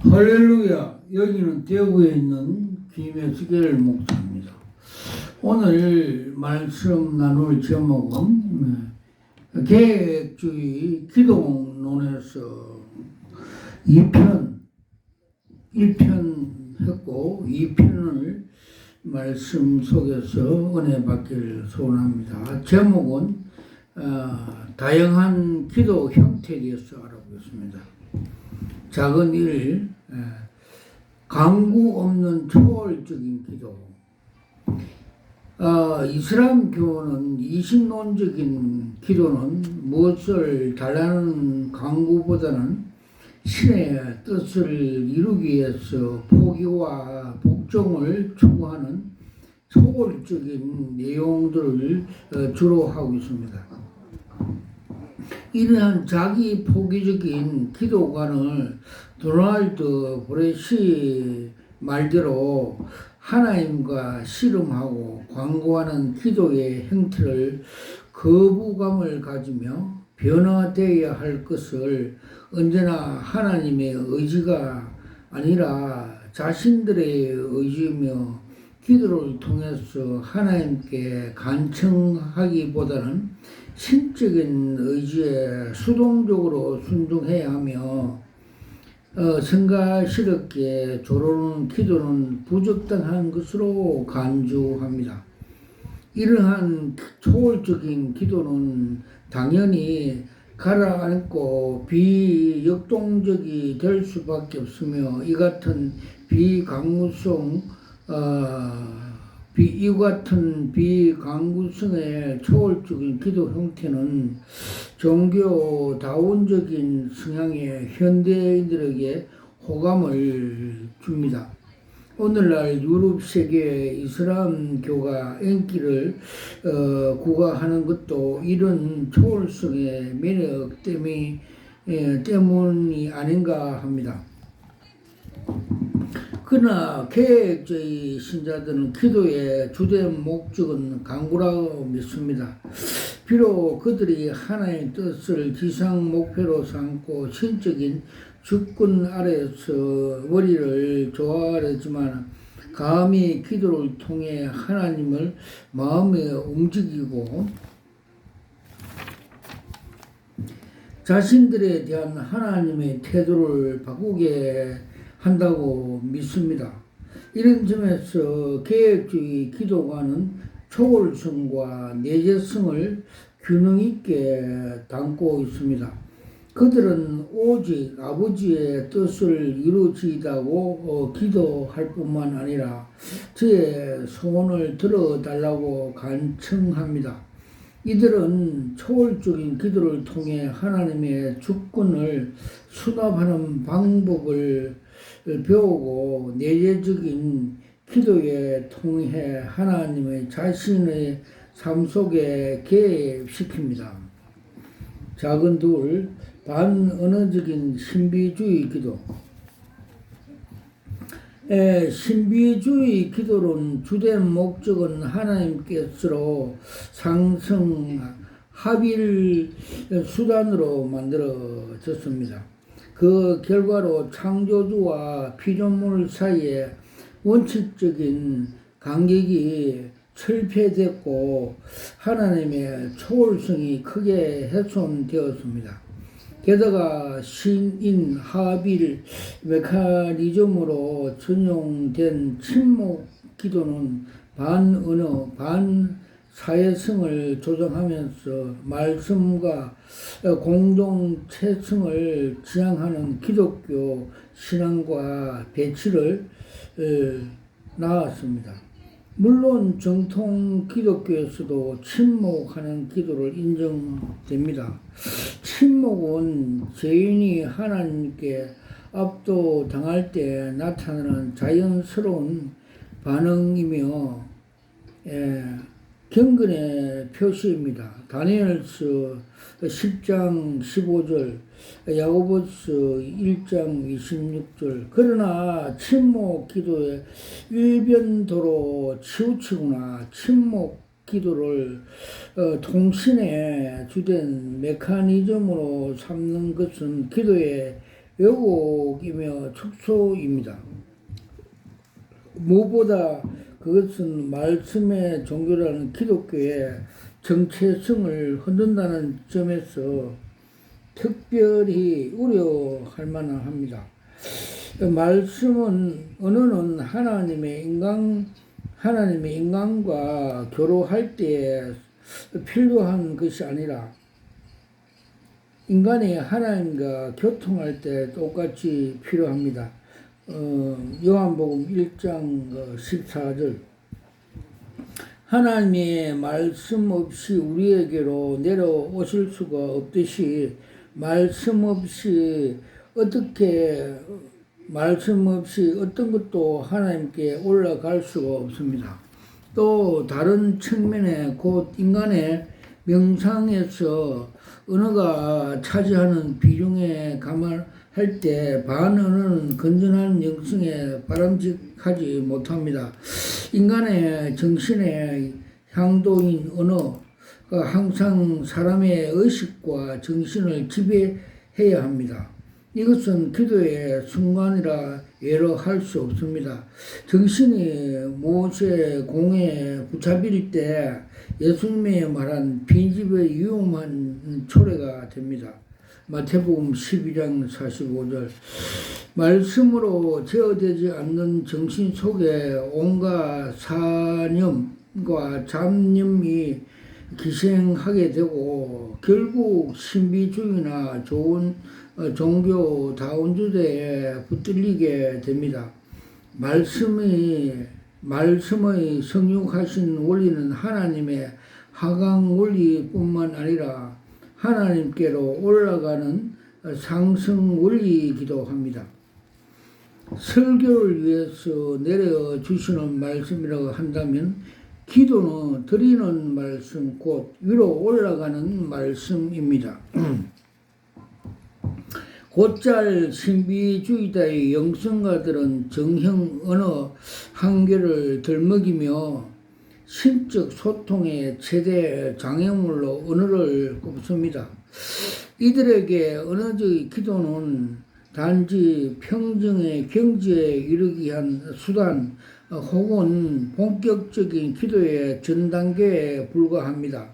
할렐루야. 여기는 대구에 있는 김혜수길 목사입니다. 오늘 말씀 나눌 제목은 계획주의 기독론에서 2편, 1편 했고 2편을 말씀 속에서 은혜 받기를 소원합니다. 제목은 다양한 기도 형태에 대해서 알아보겠습니다. 작은 일, 강구 없는 초월적인 기도. 이슬람 교는 이신론적인 기도는 무엇을 달라는 강구보다는 신의 뜻을 이루기 위해서 포기와 복종을 추구하는 초월적인 내용들을 주로 하고 있습니다. 이러한 자기 포기적인 기도관을 도널드 브레시 말대로 하나님과 씨름하고 광고하는 기도의 형태를 거부감을 가지며 변화되어야 할 것을 언제나 하나님의 의지가 아니라 자신들의 의지이며 기도를 통해서 하나님께 간청하기보다는 신적인 의지에 수동적으로 순종해야 하며 성가스럽게 조르는 기도는 부적당한 것으로 간주합니다. 이러한 초월적인 기도는 당연히 가라앉고 비역동적이 될 수밖에 없으며 이 같은 비강구성의 초월적인 기도 형태는 종교다원적인 성향의 현대인들에게 호감을 줍니다. 오늘날 유럽 세계의 이슬람교가 인기를 구가하는 것도 이런 초월성의 매력 때문이 아닌가 합니다. 그러나 계획주의 신자들은 기도의 주된 목적은 강구라고 믿습니다. 비록 그들이 하나님의 뜻을 지상 목표로 삼고 신적인 주권 아래에서 머리를 조아리지만 감히 기도를 통해 하나님을 마음에 움직이고 자신들에 대한 하나님의 태도를 바꾸게 한다고 믿습니다. 이런 점에서 계획주의 기도관은 초월성과 내재성을 균형 있게 담고 있습니다. 그들은 오직 아버지의 뜻을 이루어지다고 기도할 뿐만 아니라 저의 소원을 들어달라고 간청합니다. 이들은 초월적인 기도를 통해 하나님의 주권을 수납하는 방법을 배우고 내재적인 기도에 통해 하나님의 자신의 삶 속에 개입시킵니다. 작은 둘, 반언어적인 신비주의 기도. 신비주의 기도론 주된 목적은 하나님께서 상성 합일 수단으로 만들어졌습니다. 그 결과로 창조주와 피조물 사이에 원칙적인 간격이 철폐됐고 하나님의 초월성이 크게 훼손되었습니다. 게다가 신인 하빌 메커니즘으로 전용된 침묵 기도는 반언어, 반사회성을 조정하면서 말씀과 공동체성을 지향하는 기독교 신앙과 배치를 낳았습니다. 물론 정통 기독교에서도 침묵하는 기도를 인정됩니다. 침묵은 죄인이 하나님께 압도당할 때 나타나는 자연스러운 반응이며 경건의 표시입니다. 다니엘서 10장 15절, 야고보서 1장 26절. 그러나 침묵 기도의 일변도로 치우치거나 침묵 기도를 통신의 주된 메커니즘으로 삼는 것은 기도의 왜곡이며 축소입니다. 무엇보다 그것은 말씀의 종교라는 기독교의 정체성을 흔든다는 점에서 특별히 우려할 만합니다. 말씀은 언어는 하나님의 인간과 교류할 때 필요한 것이 아니라 인간이 하나님과 교통할 때 똑같이 필요합니다. 요한복음 1장 14절. 하나님의 말씀 없이 우리에게로 내려오실 수가 없듯이 말씀 없이 어떤 것도 하나님께 올라갈 수가 없습니다. 또 다른 측면에 곧 인간의 명상에서 언어가 차지하는 비중에 감안할 때 반언어는 건전한 영성에 바람직하지 못합니다. 인간의 정신의 향도인 언어가 항상 사람의 의식과 정신을 지배해야 합니다. 이것은 기도의 순간이라 예로 할 수 없습니다. 정신이 무엇의 공에 붙잡힐 때 예수님이 말한 빈집의 위험한 초래가 됩니다. 마태복음 12장 45절. 말씀으로 제어되지 않는 정신 속에 온갖 사념과 잡념이 기생하게 되고 결국 신비주의나 좋은 종교 다운주의에 붙들리게 됩니다. 말씀의 성육하신 원리는 하나님의 하강 원리뿐만 아니라 하나님께로 올라가는 상승 원리이기도 합니다. 설교를 위해서 내려주시는 말씀이라고 한다면 기도는 드리는 말씀 곧 위로 올라가는 말씀입니다. 곧잘 신비주의자의 영성가들은 정형 언어 한계를 들먹이며 신적 소통의 최대 장애물로 언어를 꼽습니다. 이들에게 언어적 기도는 단지 평정의 경지에 이르기 위한 수단 혹은 본격적인 기도의 전 단계에 불과합니다.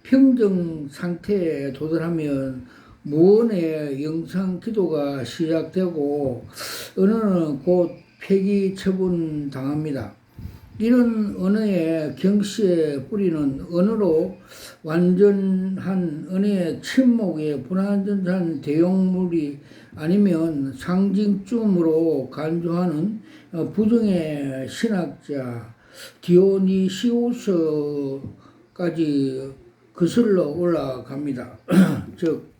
평정 상태에 도달하면 무언의 영상 기도가 시작되고 언어는 곧 폐기 처분 당합니다. 이런 언어의 경시의 뿌리는 언어로 완전한 언어의 침묵의 불완전한 대용물이 아니면 상징쯤으로 간주하는 부정의 신학자 디오니시우스까지 거슬러 올라갑니다. 즉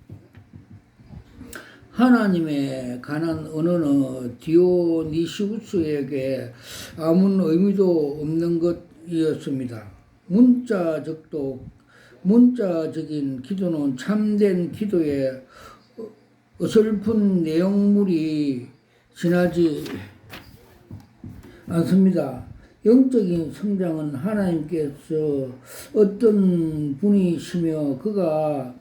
하나님에 관한 언어는 디오니시우스에게 아무 의미도 없는 것이었습니다. 문자적인 기도는 참된 기도의 어설픈 내용물이 지나지 않습니다. 영적인 성장은 하나님께서 어떤 분이시며 그가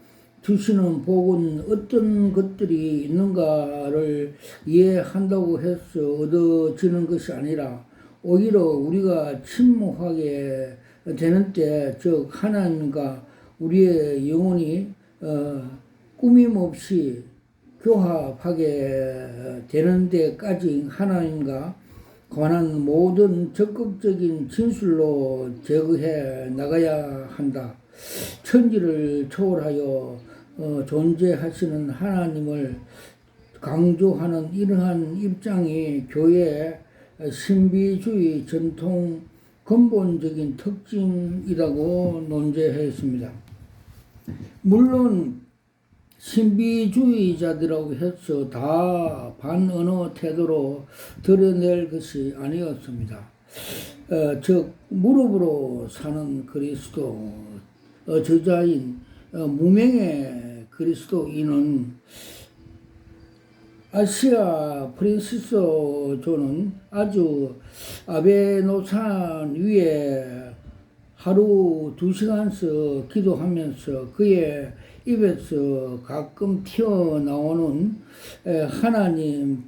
주시는 복은 어떤 것들이 있는가를 이해한다고 해서 얻어지는 것이 아니라 오히려 우리가 침묵하게 되는 때, 즉 하나님과 우리의 영혼이 꾸밈없이 교합하게 되는 데까지 하나님과 관한 모든 적극적인 진술로 제거해 나가야 한다. 천지를 초월하여 존재하시는 하나님을 강조하는 이러한 입장이 교회의 신비주의 전통 근본적인 특징이라고 논제했습니다. 물론 신비주의자들이라고 해서 다 반언어 태도로 드러낼 것이 아니었습니다. 즉 무릎으로 사는 그리스도 저자인 무명의 그리스도인은 아시아 프란시스코는 아주 아베노산 위에 하루 2시간씩 기도하면서 그의 입에서 가끔 튀어나오는 하나님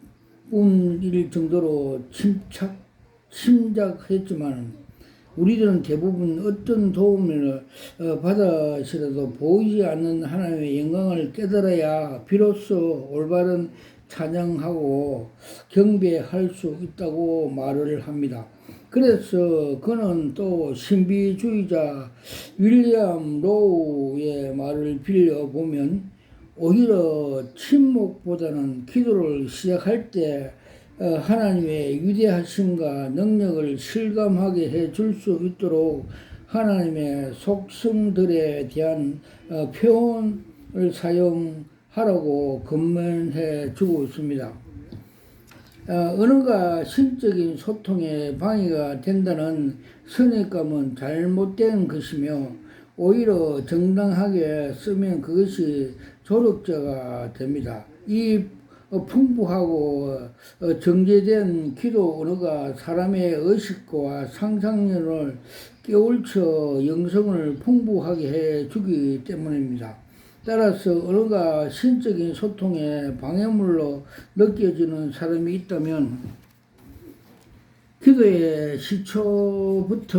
뿐일 정도로 침착했지만 우리들은 대부분 어떤 도움을 받아서라도 보이지 않는 하나님의 영광을 깨달아야 비로소 올바른 찬양하고 경배할 수 있다고 말을 합니다. 그래서 그는 또 신비주의자 윌리엄 로우의 말을 빌려보면 오히려 침묵보다는 기도를 시작할 때 하나님의 위대하심과 능력을 실감하게 해줄 수 있도록 하나님의 속성들에 대한 표현을 사용하라고 권면해 주고 있습니다. 언어가 신적인 소통에 방해가 된다는 선입감은 잘못된 것이며 오히려 정당하게 쓰면 그것이 조력자가 됩니다. 이 풍부하고 정제된 기도 언어가 사람의 의식과 상상력을 깨우쳐 영성을 풍부하게 해주기 때문입니다. 따라서 언어가 신적인 소통의 방해물로 느껴지는 사람이 있다면 기도의 시초부터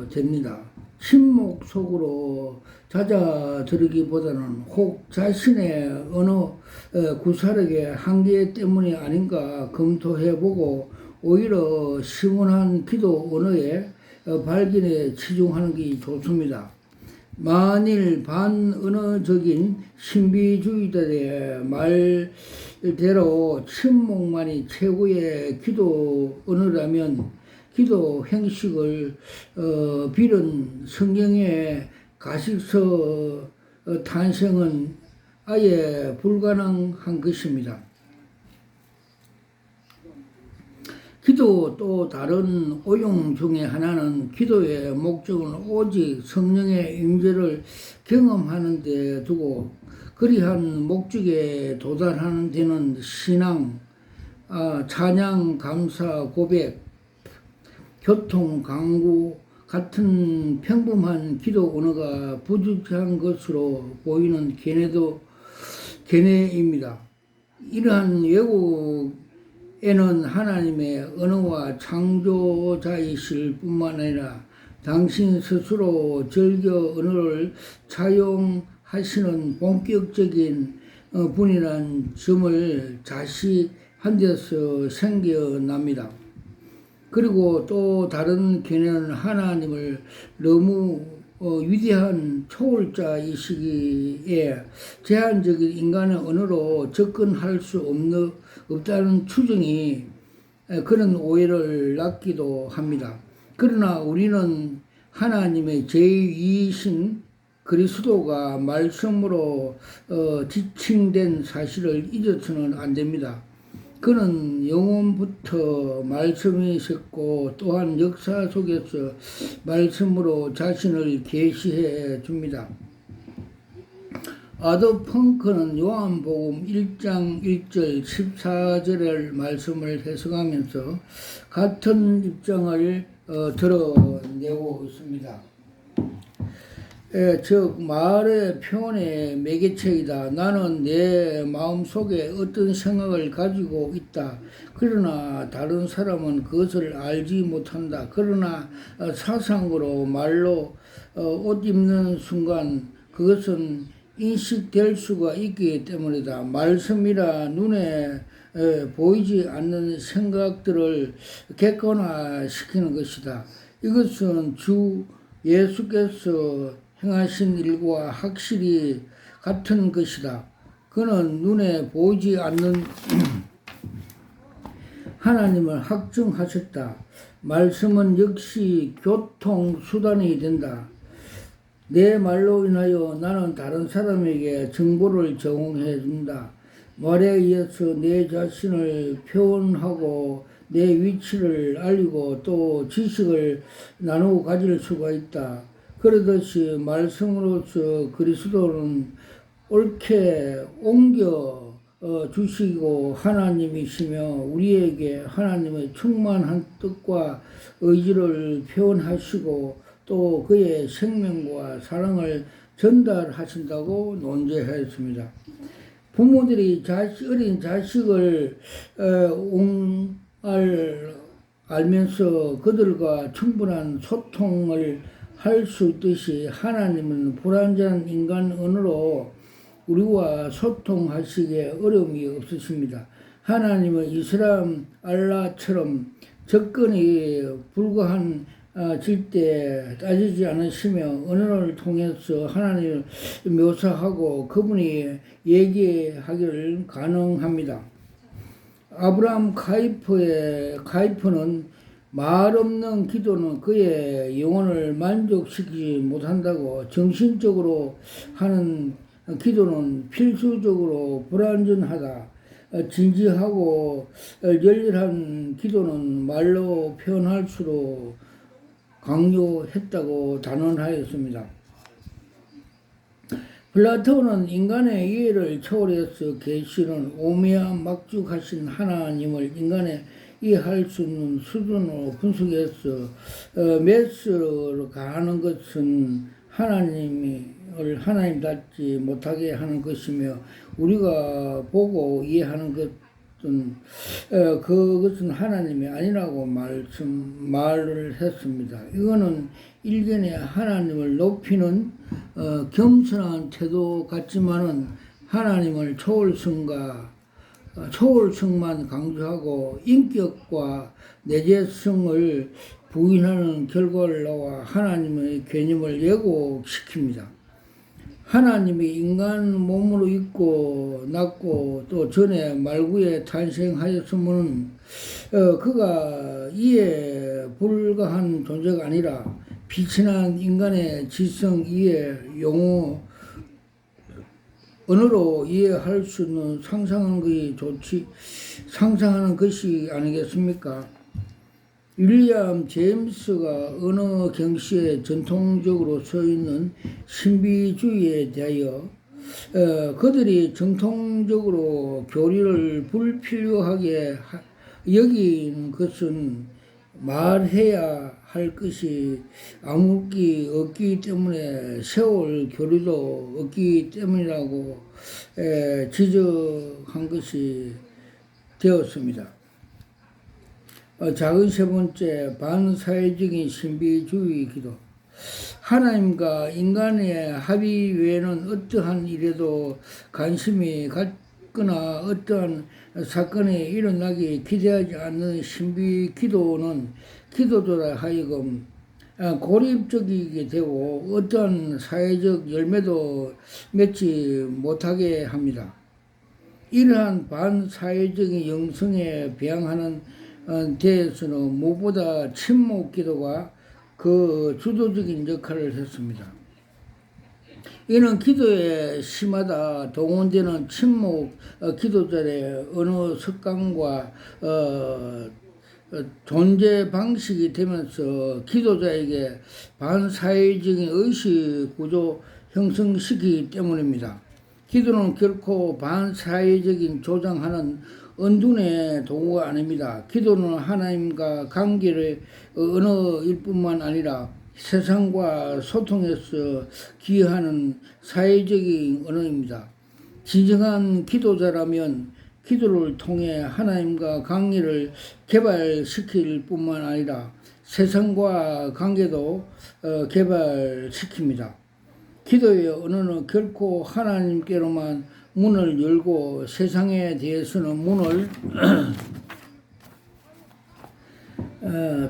됩니다. 침묵 속으로 잦아들기보다는 혹 자신의 언어 구사력의 한계 때문이 아닌가 검토해보고 오히려 시원한 기도 언어의 발견에 치중하는 게 좋습니다. 만일 반언어적인 신비주의자들의 말대로 침묵만이 최고의 기도 언어라면 기도 행식을 빌은 성경의 가식서 탄생은 아예 불가능한 것입니다. 기도 또 다른 오용 중에 하나는 기도의 목적은 오직 성령의 임재를 경험하는 데 두고 그리한 목적에 도달하는 데는 신앙, 찬양, 감사, 고백, 교통, 강구 같은 평범한 기도 언어가 부족한 것으로 보이는 견해입니다. 이러한 왜곡에는 하나님의 언어와 창조자이실 뿐만 아니라 당신 스스로 절겨 언어를 사용하시는 본격적인 분이라는 점을 자식한 데서 생겨납니다. 그리고 또 다른 견해는 하나님을 너무 위대한 초월자이시기에 제한적인 인간의 언어로 접근할 수 없다는 추정이 그런 오해를 낳기도 합니다. 그러나 우리는 하나님의 제2이신 그리스도가 말씀으로 지칭된 사실을 잊어서는 안 됩니다. 그는 영원부터 말씀이셨고 또한 역사 속에서 말씀으로 자신을 계시해 줍니다. 아도 펑크는 요한복음 1장 1절 14절의 말씀을 해석하면서 같은 입장을 드러내고 있습니다. 즉 말의 표현의 매개체이다. 나는 내 마음속에 어떤 생각을 가지고 있다. 그러나 다른 사람은 그것을 알지 못한다. 그러나 사상으로 말로 옷 입는 순간 그것은 인식될 수가 있기 때문이다. 말씀이라 눈에 보이지 않는 생각들을 객관화시키는 것이다. 이것은 주 예수께서 행하신 일과 확실히 같은 것이다. 그는 눈에 보이지 않는 하나님을 확증하셨다. 말씀은 역시 교통수단이 된다. 내 말로 인하여 나는 다른 사람에게 정보를 제공해 준다. 말에 의해서 내 자신을 표현하고 내 위치를 알리고 또 지식을 나누어 가질 수가 있다. 그러듯이 말씀으로서 그리스도는 옳게 옮겨 주시고 하나님이시며 우리에게 하나님의 충만한 뜻과 의지를 표현하시고 또 그의 생명과 사랑을 전달하신다고 논제하였습니다. 부모들이 어린 자식을 알면서 그들과 충분한 소통을 할 수 있듯이 하나님은 불완전한 인간 언어로 우리와 소통하시기에 어려움이 없으십니다. 하나님은 이슬람 알라처럼 접근이 불가한 질 때 따지지 않으시며 언어를 통해서 하나님을 묘사하고 그분이 얘기하기를 가능합니다. 아브라함 카이프는 말 없는 기도는 그의 영혼을 만족시키지 못한다고, 정신적으로 하는 기도는 필수적으로 불완전하다, 진지하고 열렬한 기도는 말로 표현할 수도 강요했다고 단언하였습니다. 플라톤은 인간의 이해를 초월해서 계시는 오묘막죽하신 하나님을 인간의 이해할 수 있는 수준으로 분석해서 메스로 가는 것은 하나님을 하나님답지 못하게 하는 것이며, 우리가 보고 이해하는 것은 그것은 하나님이 아니라고 말을 했습니다. 이거는 일견의 하나님을 높이는 겸손한 태도 같지만은 하나님을 초월성만 강조하고 인격과 내재성을 부인하는 결과로 하나님의 개념을 왜곡시킵니다. 하나님이 인간 몸으로 있고 낳고 또 전에 말구에 탄생하였으면 그가 이해 불가한 존재가 아니라 비천한 인간의 지성 이해 용어 언어로 이해할 수 있는 상상하는 것이 아니겠습니까? 윌리엄 제임스가 언어 경시에 전통적으로 서 있는 신비주의에 대하여 그들이 정통적으로 교리를 불필요하게 여긴 것은 말해야 할 것이 아무것도 없기 때문에 세월 교리도 없기 때문이라고 지적한 것이 되었습니다. 작은 세 번째, 반사회적인 신비주의 기도. 하나님과 인간의 합의 외에는 어떠한 일에도 관심이 갖거나 어떠한 사건이 일어나기 기대하지 않는 신비 기도는 기도자라 하여금 고립적이게 되고 어떠한 사회적 열매도 맺지 못하게 합니다. 이러한 반사회적인 영성에 배양하는 데에서는 무엇보다 침묵 기도가 그 주도적인 역할을 했습니다. 이는 기도에 심하다 동원되는 침묵 기도자의 언어 습관과 존재 방식이 되면서 기도자에게 반사회적인 의식 구조 형성시키기 때문입니다. 기도는 결코 반사회적인 조장하는 은둔의 도구가 아닙니다. 기도는 하나님과 관계의 언어일 뿐만 아니라 세상과 소통해서 기여하는 사회적인 언어입니다. 진정한 기도자라면 기도를 통해 하나님과 관계를 개발시킬 뿐만 아니라 세상과 관계도 개발시킵니다. 기도의 언어는 결코 하나님께로만 문을 열고 세상에 대해서는 문을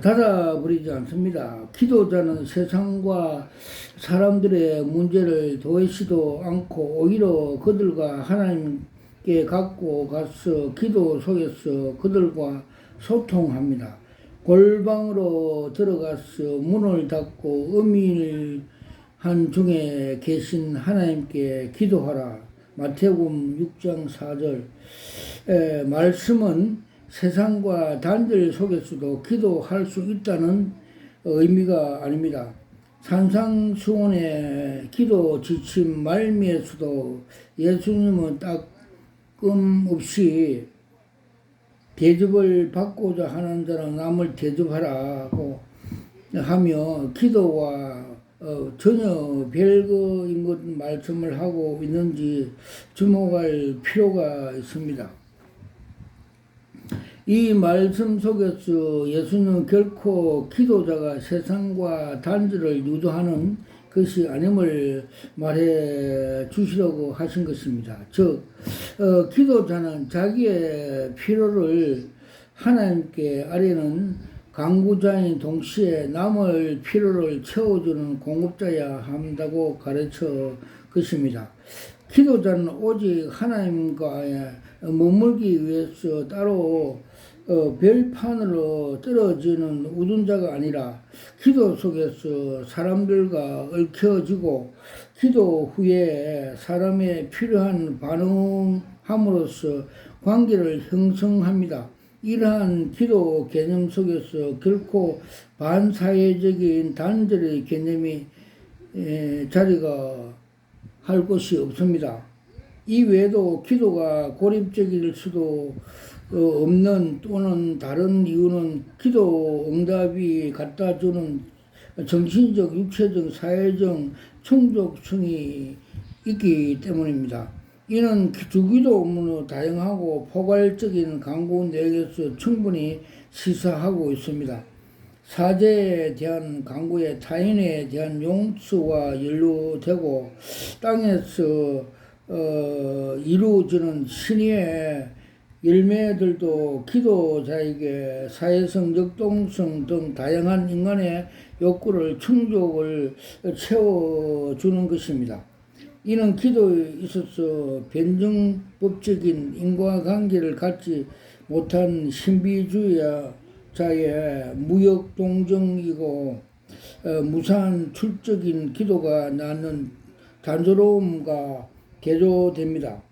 닫아버리지 않습니다. 기도자는 세상과 사람들의 문제를 도외시도 않고 오히려 그들과 하나님께 갖고 가서 기도 속에서 그들과 소통합니다. 골방으로 들어가서 문을 닫고 음일한 중에 계신 하나님께 기도하라. 마태복음 6장 4절. 말씀은 세상과 단절 속에서도 기도할 수 있다는 의미가 아닙니다. 산상수훈의 기도 지침 말미에서도 예수님은 따끔없이 대접을 받고자 하는 자는 남을 대접하라고 하며 기도와 전혀 별거인 것 말씀을 하고 있는지 주목할 필요가 있습니다. 이 말씀 속에서 예수는 결코 기도자가 세상과 단절을 유도하는 것이 아님을 말해 주시려고 하신 것입니다. 즉, 기도자는 자기의 필요를 하나님께 아뢰는 강구자인 동시에 남을 필요를 채워주는 공급자야 한다고 가르쳐 것입니다. 기도자는 오직 하나님과의 머물기 위해서 따로 별판으로 떨어지는 우둔자가 아니라 기도 속에서 사람들과 얽혀지고 기도 후에 사람의 필요한 반응함으로써 관계를 형성합니다. 이러한 기도 개념 속에서 결코 반사회적인 단절의 개념이 자리가 할 것이 없습니다. 이 외에도 기도가 고립적일 수도 없는 또는 다른 이유는 기도 응답이 갖다 주는 정신적, 육체적, 사회적 충족성이 있기 때문입니다. 이는 주기도 업무로 다양하고 포괄적인 강구 내용에서 충분히 시사하고 있습니다. 사제에 대한 강구에 타인에 대한 용서와 연루되고 땅에서 이루어지는 신의의 열매들도 기도자에게 사회성, 역동성 등 다양한 인간의 욕구를 충족을 채워주는 것입니다. 이는 기도에 있어서 변증법적인 인과관계를 갖지 못한 신비주의자의 무역동정이고 무산 출적인 기도가 낳는 단조로움과 대조됩니다.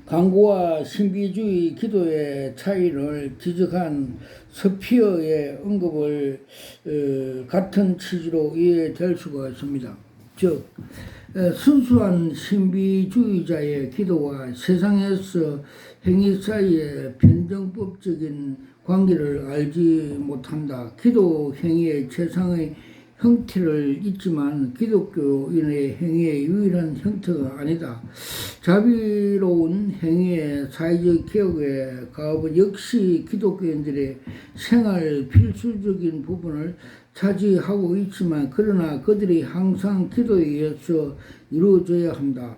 강구와 신비주의 기도의 차이를 지적한 스피어의 언급을 같은 취지로 이해될 수가 있습니다. 즉, 순수한 신비주의자의 기도와 세상에서 행위 사이의 변정법적인 관계를 알지 못한다. 기도 행위의 최상의 형태를 있지만 기독교인의 행위의 유일한 형태가 아니다. 자비로운 행위의 사회적 개혁의 가업은 역시 기독교인들의 생활 필수적인 부분을 차지하고 있지만 그러나 그들이 항상 기도에 의해서 이루어져야 한다.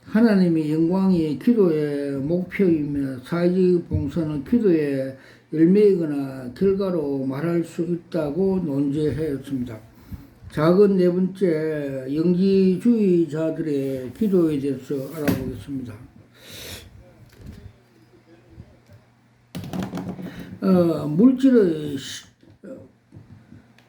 하나님의 영광이 기도의 목표이며 사회적 봉사는 기도의 열매이거나 결과로 말할 수 있다고 논제하였습니다. 작은 네 번째, 영지주의자들의 기도에 대해서 알아보겠습니다.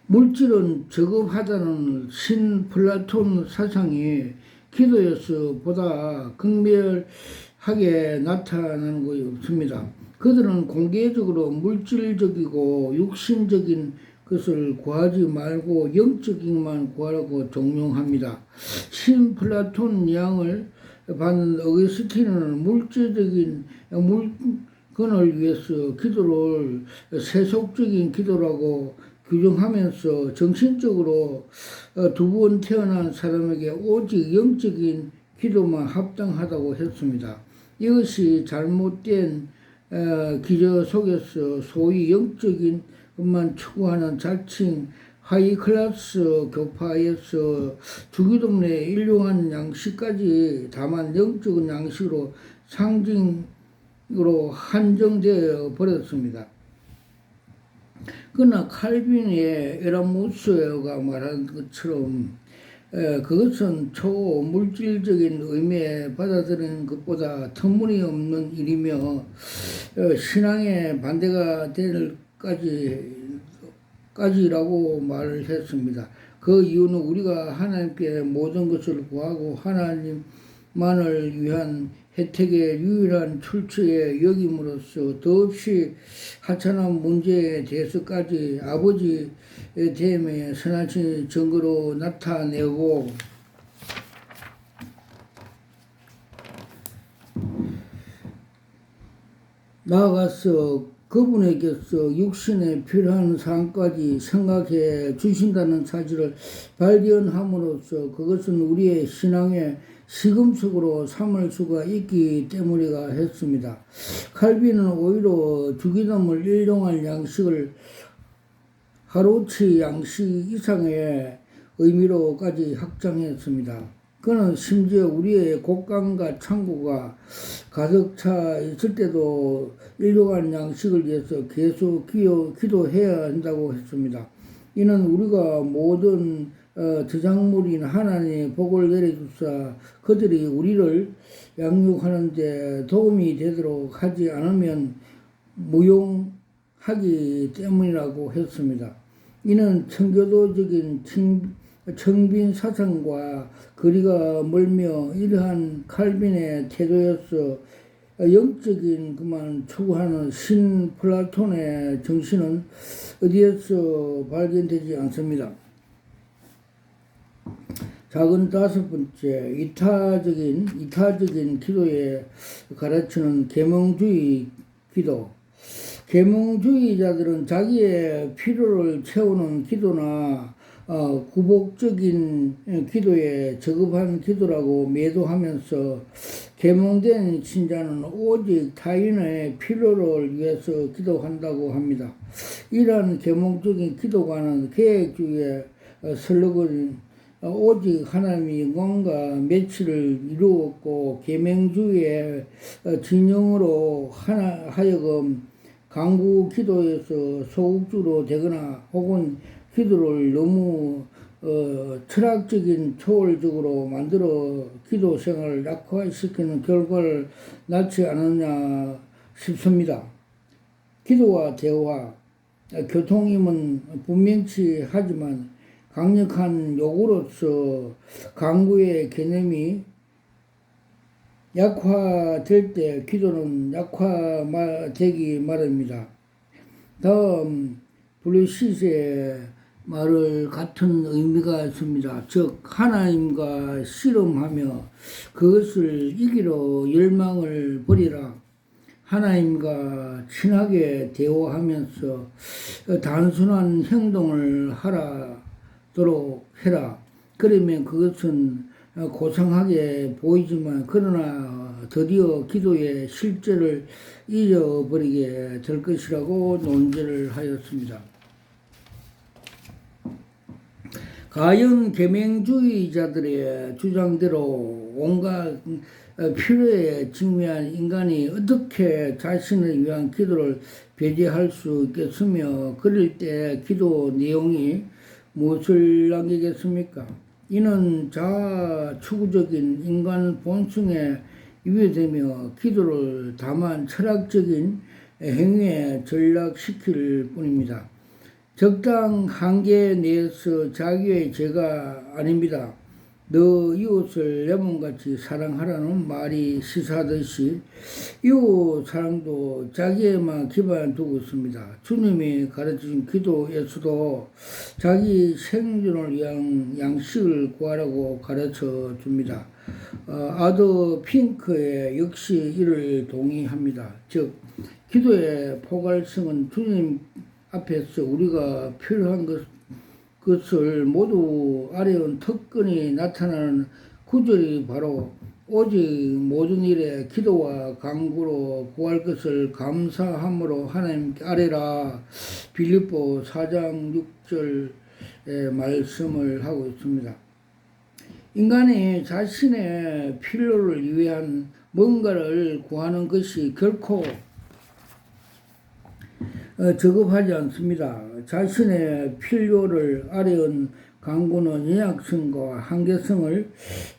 물질은 저급하다는 신 플라톤 사상이 기도에서 보다 극명하게 나타나는 것이 없습니다. 그들은 공개적으로 물질적이고 육신적인 것을 구하지 말고 영적인만 구하라고 종용합니다. 신 플라톤 양을 받는 어거스틴은 물질적인 물건을 위해서 기도를 세속적인 기도라고 규정하면서 정신적으로 두 번 태어난 사람에게 오직 영적인 기도만 합당하다고 했습니다. 이것이 잘못된 기저 속에서 소위 영적인 것만 추구하는 자칭 하이클래스 교파에서 주기도문의 일용한 양식까지 다만 영적인 양식으로 상징으로 한정되어 버렸습니다. 그러나 칼빈의 에라무스가 말한 것처럼 그것은 초물질적인 의미에 받아들이는 것보다 터무니없는 일이며 신앙의 반대가 될 까지라고 말을 했습니다. 그 이유는 우리가 하나님께 모든 것을 구하고 하나님만을 위한 혜택의 유일한 출처에 여김으로써 더없이 하찮은 문제에 대해서까지 아버지의 됨의 선하신 증거로 나타내고 나아가서 그분에게서 육신에 필요한 사항까지 생각해 주신다는 사실을 발견함으로써 그것은 우리의 신앙의 시금석으로 삼을 수가 있기 때문이라 했습니다. 칼빈은 오히려 주기도를 일용할 양식을 하루치 양식 이상의 의미로까지 확장했습니다. 그는 심지어 우리의 곡간과 창고가 가득 차 있을 때도 일용할 양식을 위해서 계속 기도해야 한다고 했습니다. 이는 우리가 모든 저작물인 하나님의 복을 내려주사 그들이 우리를 양육하는 데 도움이 되도록 하지 않으면 무용하기 때문이라고 했습니다. 이는 청교도적인 청빈 사상과 거리가 멀며 이러한 칼빈의 태도였어. 영적인 그만 추구하는 신 플라톤의 정신은 어디에서 발견되지 않습니다. 작은 다섯 번째, 이타적인 기도에 가르치는 계몽주의 기도. 계몽주의자들은 자기의 필요를 채우는 기도나 구복적인 기도에 저급한 기도라고 매도하면서 계몽된 신자는 오직 타인의 필요를 위해서 기도한다고 합니다. 이러한 계몽적인 기도가는 계획주의의 슬로건인 오직 하나님의 영광과 매치를 이루었고 계명주의의 진영으로 하여금 강구 기도에서 소극주로 되거나 혹은 기도를 너무 철학적인 초월적으로 만들어 기도 생활을 약화시키는 결과를 낳지 않았냐 싶습니다. 기도와 대화, 교통임은 분명치 하지만 강력한 요구로서 강구의 개념이 약화될 때 기도는 약화되기 마련입니다. 다음 블루시스의 말을 같은 의미가 있습니다. 즉 하나님과 씨름하며 그것을 이기러 열망을 버리라. 하나님과 친하게 대화하면서 단순한 행동을 하도록 해라. 그러면 그것은 고상하게 보이지만 그러나 드디어 기도의 실제를 잊어버리게 될 것이라고 논제를 하였습니다. 가연 계명주의자들의 주장대로 온갖 필요에 직면한 인간이 어떻게 자신을 위한 기도를 배제할 수 있겠으며 그럴 때 기도 내용이 무엇을 남기겠습니까? 이는 자아추구적인 인간 본성에 위배되며 기도를 다만 철학적인 행위에 전락시킬 뿐입니다. 적당 한계 내에서 자기의 죄가 아닙니다. 너 이웃을 내 몸같이 사랑하라는 말이 시사하듯이 이웃 사랑도 자기에만 기반 두고 있습니다. 주님이 가르치신 기도에서도 자기 생존을 위한 양식을 구하라고 가르쳐 줍니다. 아더 핑크의 역시 이를 동의합니다. 즉 기도의 포괄성은 주님 앞에서 우리가 필요한 것을 모두 아뢰은 특권이 나타나는 구절이 바로 오직 모든 일에 기도와 간구로 구할 것을 감사함으로 하나님께 아뢰라. 빌립보 4장 6절의 말씀을 하고 있습니다. 인간이 자신의 필요를 위한 뭔가를 구하는 것이 결코 저급하지 않습니다. 자신의 필요를 아뢰은 간구는 연약성과 한계성을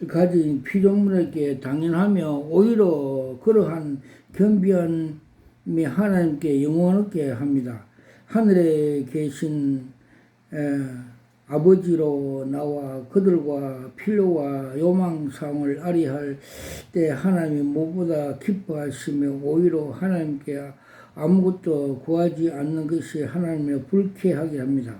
가진 피조물에게 당연하며 오히려 그러한 겸비함이 하나님께 영원 얻게 합니다. 하늘에 계신 아버지로 나와 그들과 필요와 요망사항을 아뢰할 때 하나님이 무엇보다 기뻐하시며 오히려 하나님께 아무것도 구하지 않는 것이 하나님을 불쾌하게 합니다.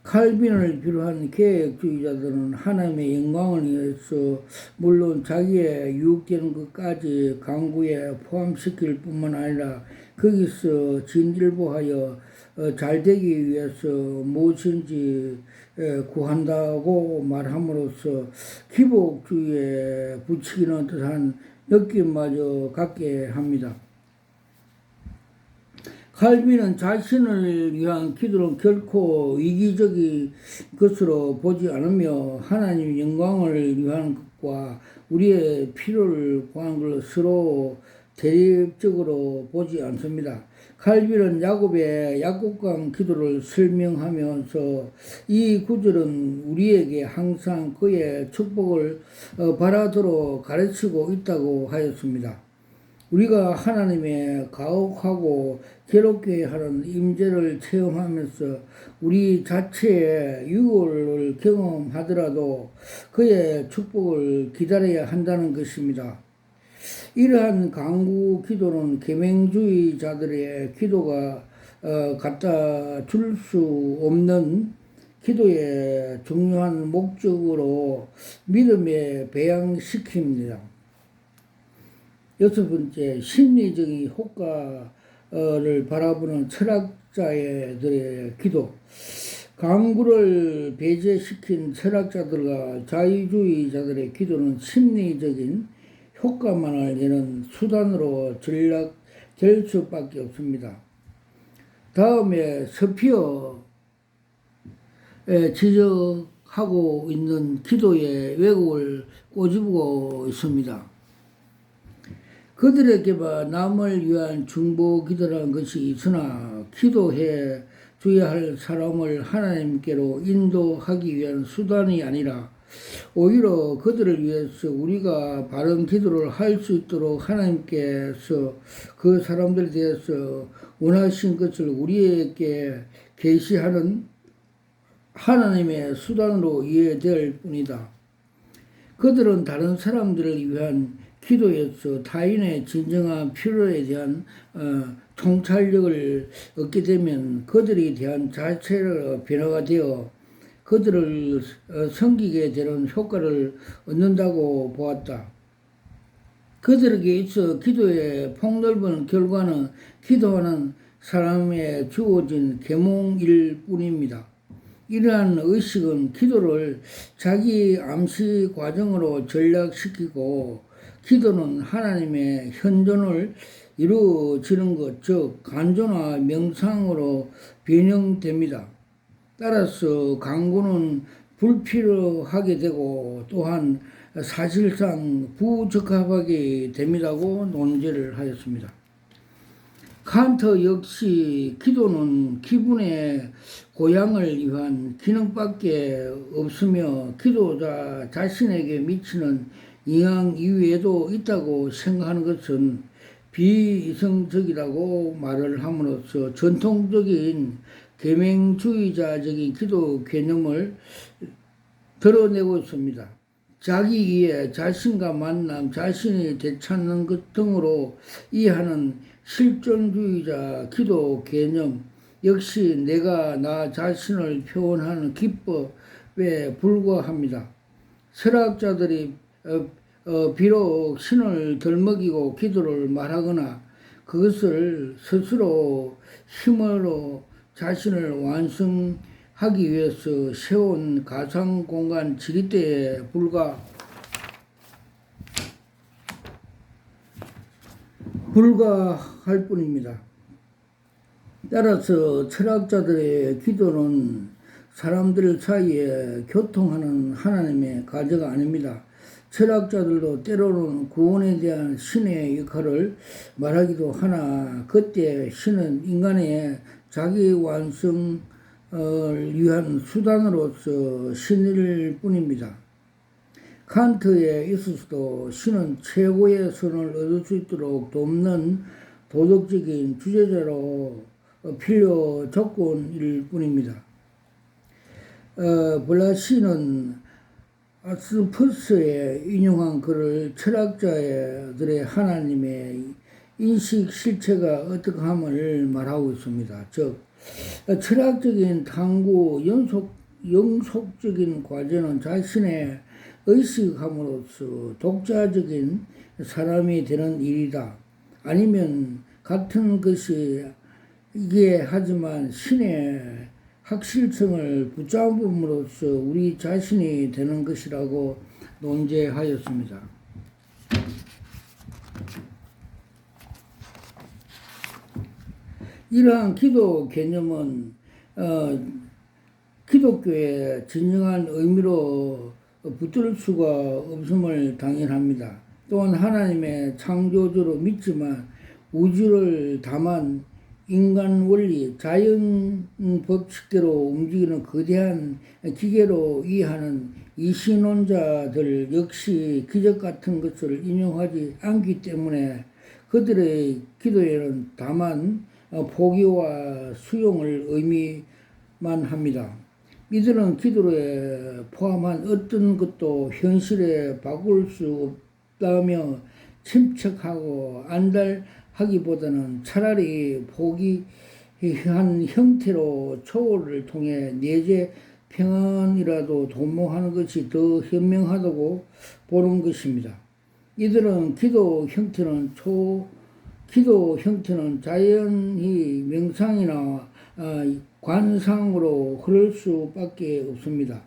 칼빈을 비롯한 계획주의자들은 하나님의 영광을 위해서 물론 자기의 유혹되는 것까지 강구에 포함시킬 뿐만 아니라 거기서 진일보하여 잘되기 위해서 무엇인지 구한다고 말함으로써 기복주의에 부추기는 듯한 느낌마저 갖게 합니다. 칼빈은 자신을 위한 기도는 결코 이기적인 것으로 보지 않으며 하나님 영광을 위한 것과 우리의 필요를 구하는 걸 서로 대립적으로 보지 않습니다. 칼빈은 야곱의 약국강 기도를 설명하면서 이 구절은 우리에게 항상 그의 축복을 바라도록 가르치고 있다고 하였습니다. 우리가 하나님의 가혹하고 괴롭게 하는 임재를 체험하면서 우리 자체의 유월을 경험하더라도 그의 축복을 기다려야 한다는 것입니다. 이러한 강구 기도는 계명주의자들의 기도가 갖다 줄 수 없는 기도의 중요한 목적으로 믿음에 배양시킵니다. 여섯 번째, 심리적인 효과를 바라보는 철학자들의 기도. 강구를 배제시킨 철학자들과 자유주의자들의 기도는 심리적인 효과만을 내는 수단으로 전락될 수밖에 없습니다. 다음에 서피어에 지적하고 있는 기도의 왜곡을 꼬집고 있습니다. 그들에게만 남을 위한 중보 기도라는 것이 있으나 기도해 줘야 할 사람을 하나님께로 인도하기 위한 수단이 아니라 오히려 그들을 위해서 우리가 바른 기도를 할 수 있도록 하나님께서 그 사람들에 대해서 원하신 것을 우리에게 계시하는 하나님의 수단으로 이해될 뿐이다. 그들은 다른 사람들을 위한 기도에서 타인의 진정한 필요에 대한 통찰력을 얻게 되면 그들에 대한 자체가 변화가 되어 그들을 섬기게 되는 효과를 얻는다고 보았다. 그들에게 있어 기도의 폭넓은 결과는 기도하는 사람에 주어진 계몽일 뿐입니다. 이러한 의식은 기도를 자기 암시 과정으로 전락시키고 기도는 하나님의 현존을 이루어지는 것, 즉 간조나 명상으로 변형됩니다. 따라서 강구는 불필요하게 되고 또한 사실상 부적합하게 됩니다고 논제를 하였습니다. 칸트 역시 기도는 기분의 고양을 위한 기능밖에 없으며 기도자 자신에게 미치는 영향 이외에도 있다고 생각하는 것은 비이성적이라고 말을 함으로써 전통적인 계명주의자적인 기도 개념을 드러내고 있습니다. 자기 이해, 자신과 만남, 자신이 되찾는 것 등으로 이해하는 실존주의자 기도 개념 역시 내가 나 자신을 표현하는 기법에 불과합니다. 철학자들이 비록 신을 덜먹이고 기도를 말하거나 그것을 스스로 힘으로 자신을 완성하기 위해서 세운 가상공간 지리대에 불과할 뿐입니다. 따라서 철학자들의 기도는 사람들 사이에 교통하는 하나님의 가제가 아닙니다. 철학자들도 때로는 구원에 대한 신의 역할을 말하기도 하나 그때 신은 인간의 자기 완성을 위한 수단으로서 신일 뿐입니다. 칸트에 있어서도 신은 최고의 선을 얻을 수 있도록 돕는 도덕적인 주제자로 필요 조건일 뿐입니다. 블라시는 아스퍼스에 인용한 글을 철학자들의 하나님의 인식 실체가 어떠함을 말하고 있습니다. 즉 철학적인 탐구 영속적인 과제는 자신의 의식함으로써 독자적인 사람이 되는 일이다. 아니면 같은 것이 이게 하지만 신의 확실성을 붙잡음으로써 우리 자신이 되는 것이라고 논제하였습니다. 이러한 기도 개념은 기독교의 진정한 의미로 붙들 수가 없음을 당연합니다. 또한 하나님의 창조주로 믿지만 우주를 다만 인간 원리, 자연 법칙대로 움직이는 거대한 기계로 이해하는 이신론자들 역시 기적 같은 것을 인용하지 않기 때문에 그들의 기도에는 다만 포기와 수용을 의미만 합니다. 이들은 기도에 포함한 어떤 것도 현실에 바꿀 수 없다며 침착하고 안달하기보다는 차라리 포기한 형태로 초월을 통해 내재 평안이라도 도모하는 것이 더 현명하다고 보는 것입니다. 이들은 기도 형태는 자연히 명상이나 관상으로 흐를 수밖에 없습니다.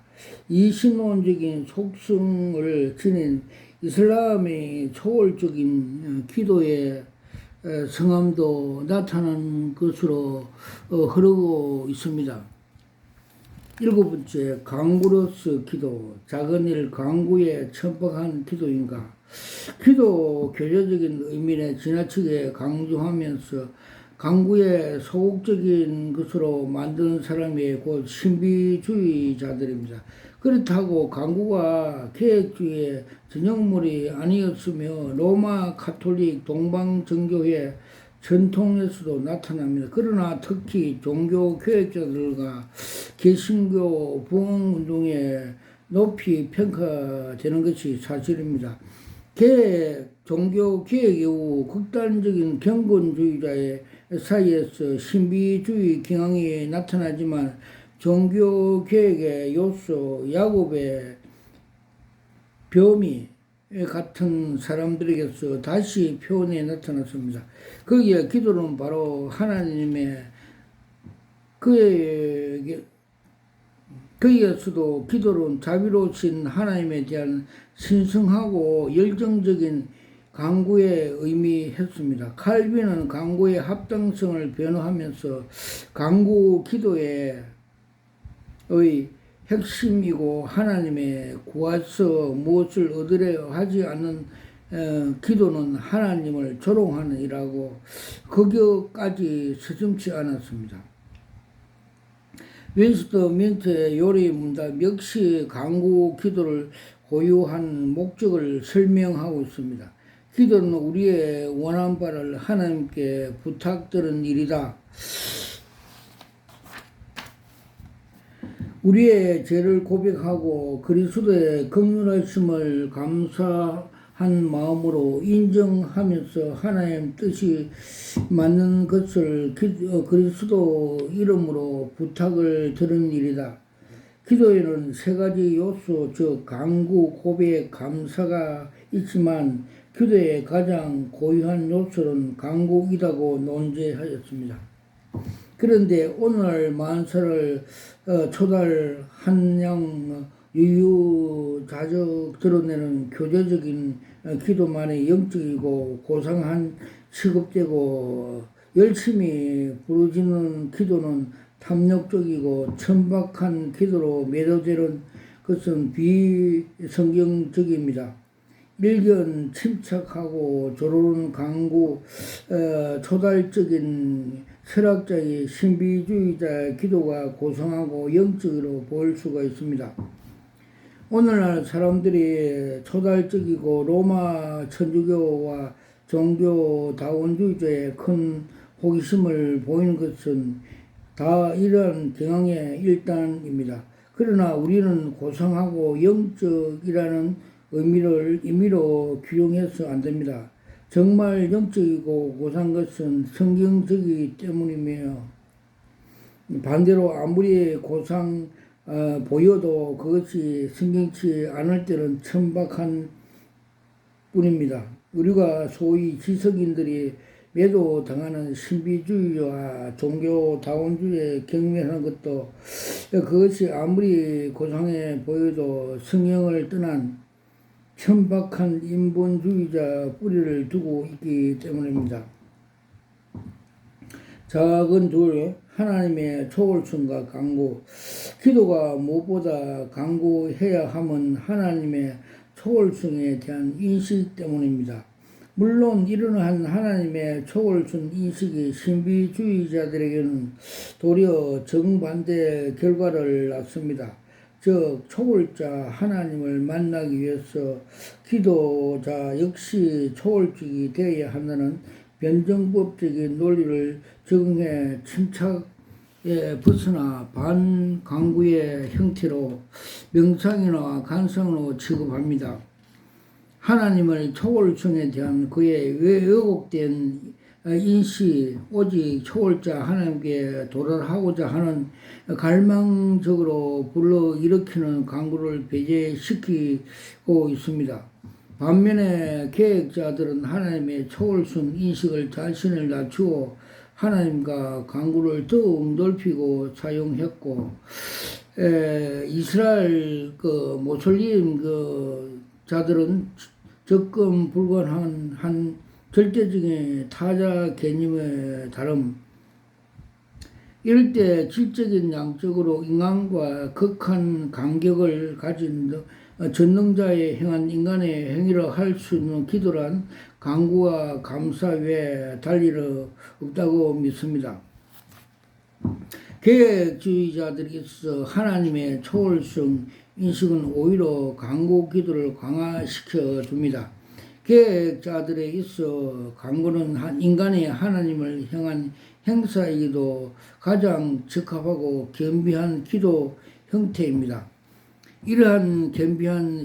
이신론적인 속성을 지닌 이슬람의 초월적인 기도의 성함도 나타나는 것으로 흐르고 있습니다. 7번째, 강구로서 기도, 작은 일 강구에 천박한 기도인가? 기도 교조적인 의미를 지나치게 강조하면서 강구에 소극적인 것으로 만드는 사람이 곧 신비주의자들입니다. 그렇다고 강구가 계획주의의 전형물이 아니었으며 로마 가톨릭 동방정교회 전통에서도 나타납니다. 그러나 특히 종교 교역자들과 개신교 부흥운동에 높이 평가되는 것이 사실입니다. 종교 개혁 이후 극단적인 경건주의자의 사이에서 신비주의 경향이 나타나지만 종교 개혁의 요소 야곱의 벼미 같은 사람들에게서 다시 표현에 나타났습니다. 거기에 기도는 바로 하나님의 거기에서도 기도는 자비로우신 하나님에 대한 신성하고 열정적인 강구에 의미했습니다. 칼빈은 강구의 합당성을 변호하면서 강구 기도의 핵심이고 하나님의 구하서 무엇을 얻으려 하지 않는 기도는 하나님을 조롱하는 이라고 거기까지 서슴지 않았습니다. 윈스터민트의 요리 문답 역시 강구 기도를 고유한 목적을 설명하고 있습니다. 기도는 우리의 원한 바를 하나님께 부탁드리는 일이다. 우리의 죄를 고백하고 그리스도의 긍휼하심을 감사한 마음으로 인정하면서 하나님 뜻이 맞는 것을 그리스도 이름으로 부탁을 드리는 일이다. 기도에는 세 가지 요소, 즉 간구, 고백, 감사가 있지만 기도의 가장 고유한 요소는 간구이라고 논제하였습니다. 그런데 오늘날 만사를 초달한 유유자적 드러내는 교제적인 기도만이 영적이고 고상한 취급되고 열심히 부르짖는 기도는 탐욕적이고 천박한 기도로 매도되는 것은 비성경적입니다. 일견 침착하고 조르는 강구, 초달적인 철학자의 신비주의자의 기도가 고상하고 영적으로 보일 수가 있습니다. 오늘날 사람들이 초달적이고 로마 천주교와 종교다원주의자의 큰 호기심을 보이는 것은 다 이러한 경향의 일단입니다. 그러나 우리는 고상하고 영적이라는 의미로 규정해서 안 됩니다. 정말 영적이고 고상한 것은 성경적이기 때문이며 반대로 아무리 고상 보여도 그것이 성경치 않을 때는 천박한 뿐입니다. 우리가 소위 지성인들이 매도당하는 신비주의와 종교다원주의에 경멸하는 것도 그것이 아무리 고상해 보여도 성경을 떠난 천박한 인본주의자 뿌리를 두고 있기 때문입니다. 작은 둘, 하나님의 초월성과 간구. 기도가 무엇보다 간구해야 함은 하나님의 초월성에 대한 인식 때문입니다. 물론 이러한 하나님의 초월성 인식이 신비주의자들에게는 도리어 정반대 결과를 낳습니다. 즉 초월자 하나님을 만나기 위해서 기도자 역시 초월적이 되어야 한다는 변정법적인 논리를 적응해 침착에 벗어나 반강구의 형태로 명상이나 간상으로 취급합니다. 하나님의 초월성에 대한 그의 왜곡된 인식, 오직 초월자 하나님께 도달하고자 하는 갈망적으로 불러일으키는 강구를 배제시키고 있습니다. 반면에 계획자들은 하나님의 초월성 인식을 자신을 낮추어 하나님과 강구를 더욱 넓히고 사용했고, 이스라엘 모슬림 자들은 접근 불가능한 한 절대적인 타자 개념의 다름. 이럴 때 질적인 양적으로 인간과 극한 간격을 가진 전능자의 행한 인간의 행위를 할 수 있는 기도란 간구와 감사 외에 달리를 없다고 믿습니다. 계획주의자들이 있어 하나님의 초월성 인식은 오히려 간구 기도를 강화시켜 줍니다. 계획자들에 있어 간구는 인간의 하나님을 향한 행사이기도 가장 적합하고 겸비한 기도 형태입니다. 이러한 겸비한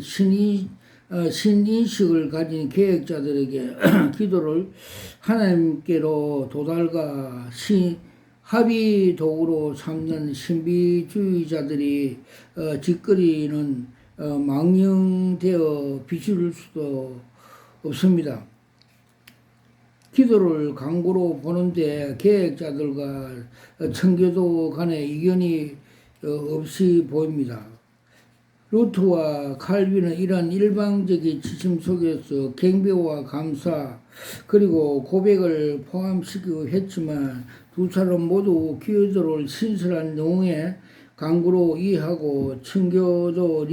신인식을 가진 계획자들에게 기도를 하나님께로 도달과 합의 도구로 삼는 신비주의자들이 짓거리는 망령되어 비추릴 수도 없습니다. 기도를 강구로 보는데 계획자들과 청교도 간의 이견이 없이 보입니다. 루트와 칼빈은 이러한 일방적인 지침 속에서 경배와 감사 그리고 고백을 포함시키고 했지만 두 사람 모두 기도를 신실한 영의 강구로 이해하고 청교도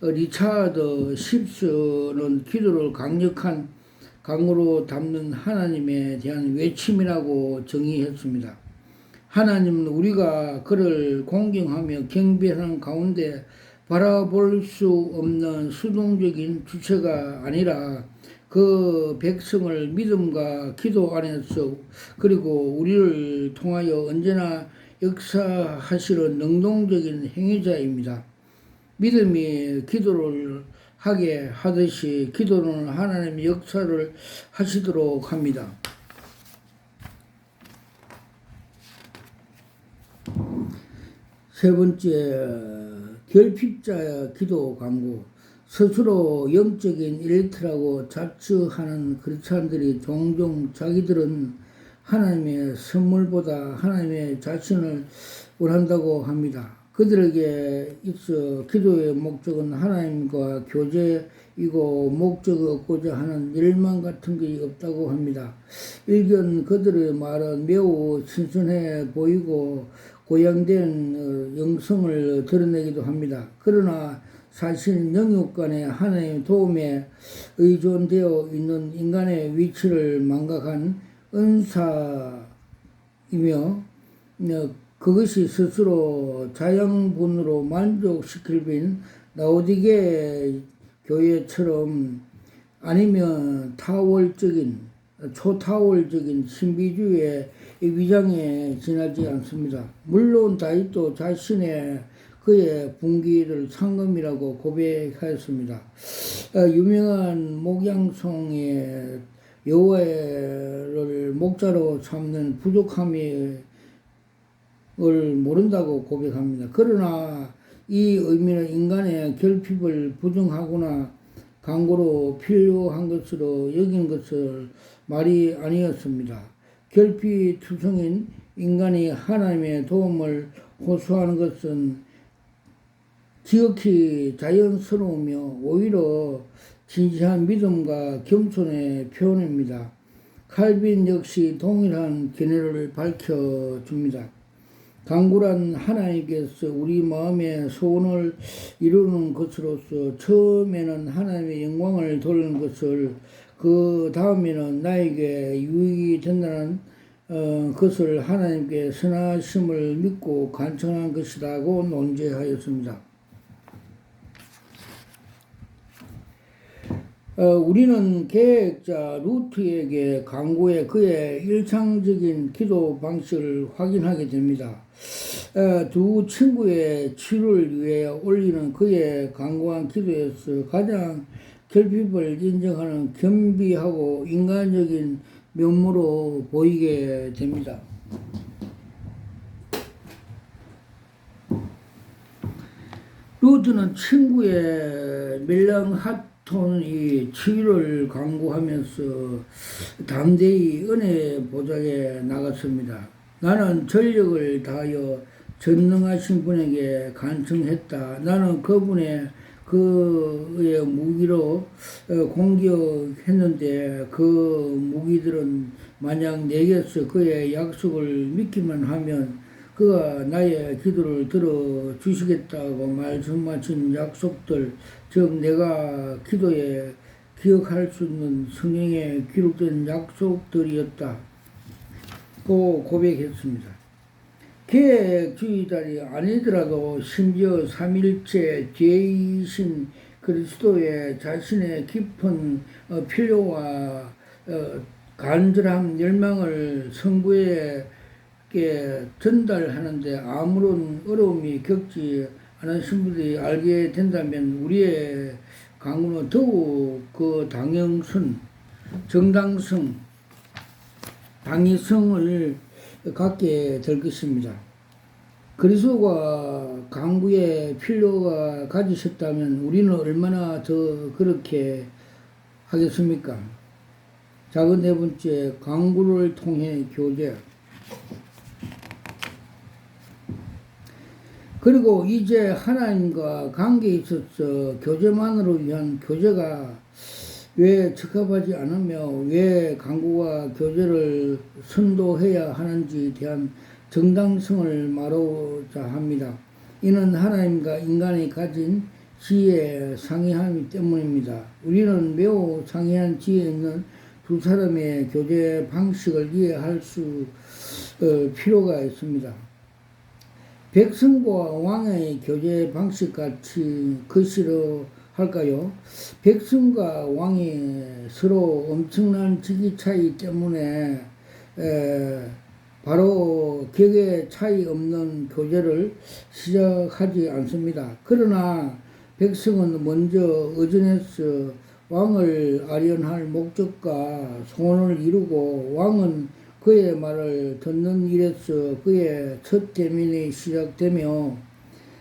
리차드 십스는 기도를 강력한 강구로 담는 하나님에 대한 외침이라고 정의했습니다. 하나님은 우리가 그를 공경하며 경배하는 가운데 바라볼 수 없는 수동적인 주체가 아니라 그 백성을 믿음과 기도 안에서 그리고 우리를 통하여 언제나 역사하시는 능동적인 행위자입니다. 믿음이 기도를 하게 하듯이 기도는 하나님의 역사를 하시도록 합니다. 세 번째, 결핍자 기도 강구. 스스로 영적인 엘리트라고 자처하는 크리스찬들이 종종 자기들은 하나님의 선물보다 하나님의 자신을 원한다고 합니다. 그들에게 있어 기도의 목적은 하나님과 교제이고 목적을 얻고자 하는 열망 같은 것이 없다고 합니다. 일견 그들의 말은 매우 신선해 보이고 고양된 영성을 드러내기도 합니다. 그러나 사실 영육 간의 하나님의 도움에 의존되어 있는 인간의 위치를 망각한 은사이며 그것이 스스로 자양분으로 만족시킬 빈 라오디게 교회처럼 아니면 초타월적인 신비주의의 위장에 지나지 않습니다. 물론 다윗도 자신의 그의 분기를 상금이라고 고백하였습니다. 유명한 목양송의 여호와를 목자로 삼는 부족함을 모른다고 고백합니다. 그러나 이 의미는 인간의 결핍을 부정하거나 강고로 필요한 것으로 여긴 것을 말이 아니었습니다. 결핍투성인 인간이 하나님의 도움을 호소하는 것은 지극히 자연스러우며 오히려 진지한 믿음과 겸손의 표현입니다. 칼빈 역시 동일한 견해를 밝혀줍니다. 강구란 하나님께서 우리 마음의 소원을 이루는 것으로서 처음에는 하나님의 영광을 돌리는 것을, 그 다음에는 나에게 유익이 된다는 것을 하나님께 선하심을 믿고 간청한 것이라고 논제하였습니다. 우리는 계획자 루트에게 강구해 그의 일상적인 기도 방식을 확인하게 됩니다. 두 친구의 치료를 위해 올리는 그의 간구한 기도에서 가장 결핍을 인정하는 겸비하고 인간적인 면모로 보이게 됩니다. 루트는 친구의 멜랑하톤이 치유를 강구하면서 담대히 은혜 보좌에 나갔습니다. 나는 전력을 다하여 전능하신 분에게 간청했다. 나는 그분의 그의 무기로 공격했는데 그 무기들은 만약 내게서 그의 약속을 믿기만 하면 그가 나의 기도를 들어주시겠다고 말씀하신 약속들, 즉 내가 기도에 기억할 수 있는 성경에 기록된 약속들이었다 고 고백했습니다. 계획주의자이 아니더라도 심지어 삼일체 제2신 그리스도의 자신의 깊은 필요와 간절한 열망을 성부에게 전달하는데 아무런 어려움이 겪지 않으신 분들이 알게 된다면 우리의 강구는 더욱 그 정당성, 당위성을 갖게 될 것입니다. 그리스도가 강구의 필요가 가지셨다면 우리는 얼마나 더 그렇게 하겠습니까? 작은 네 번째, 강구를 통해 교제. 그리고 이제 하나님과 관계에 있어서 교제만으로 위한 교제가 왜 적합하지 않으며 왜 강구와 교제를 선도해야 하는지에 대한 정당성을 말하고자 합니다. 이는 하나님과 인간이 가진 지혜에 상이하기 때문입니다. 우리는 매우 상이한 지혜 있는 두 사람의 교제 방식을 이해할 필요가 있습니다. 백성과 왕의 교제 방식같이 것이라 할까요? 백성과 왕이 서로 엄청난 직위 차이 때문에 바로 격의 차이 없는 교제를 시작하지 않습니다. 그러나 백성은 먼저 의존해서 왕을 아련할 목적과 소원을 이루고 왕은 그의 말을 듣는 일에서 그의 첫 대면이 시작되며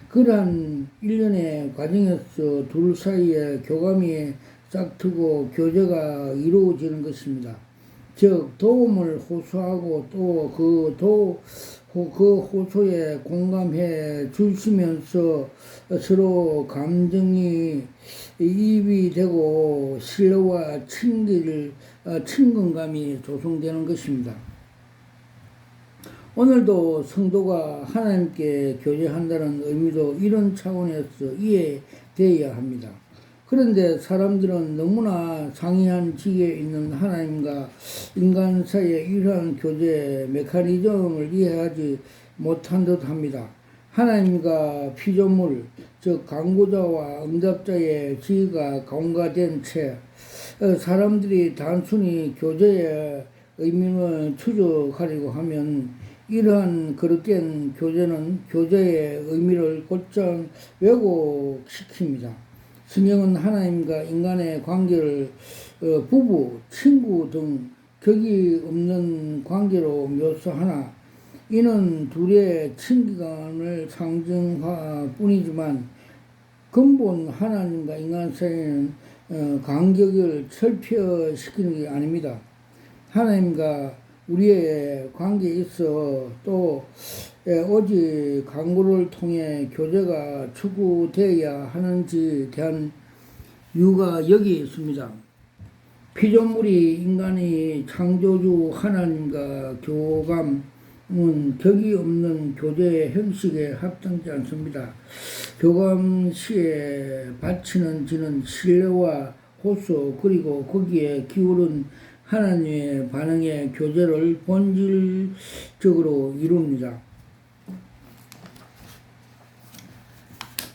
그러한 일련의 과정에서 둘 사이에 교감이 싹트고 교제가 이루어지는 것입니다. 즉 도움을 호소하고 또 그 호소에 공감해 주시면서 서로 감정이 이입이 되고 신뢰와 친근감이 조성되는 것입니다. 오늘도 성도가 하나님께 교제한다는 의미도 이런 차원에서 이해되어야 합니다. 그런데 사람들은 너무나 상이한 지위에 있는 하나님과 인간 사이의 이러한 교제 메커니즘을 이해하지 못한 듯 합니다. 하나님과 피조물, 즉 강구자와 응답자의 지위가 공가된 채 사람들이 단순히 교제의 의미를 추적하려고 하면 이러한 그릇된 교제는 교제의 의미를 곧장 왜곡시킵니다. 성경은 하나님과 인간의 관계를 부부, 친구 등 격이 없는 관계로 묘사하나 이는 둘의 친밀감을 상징화 뿐이지만 근본 하나님과 인간 사이에는 간격을 철폐시키는 게 아닙니다. 하나님과 우리의 관계에 있어 또 오직 강구를 통해 교제가 추구되어야 하는지에 대한 이유가 여기에 있습니다. 피조물이 인간이 창조주 하나님과 교감은 격이 없는 교제 형식에 합당치 않습니다. 교감 시에 바치는 지는 신뢰와 호소 그리고 거기에 기울은 하나님의 반응의 교제를 본질적으로 이룹니다.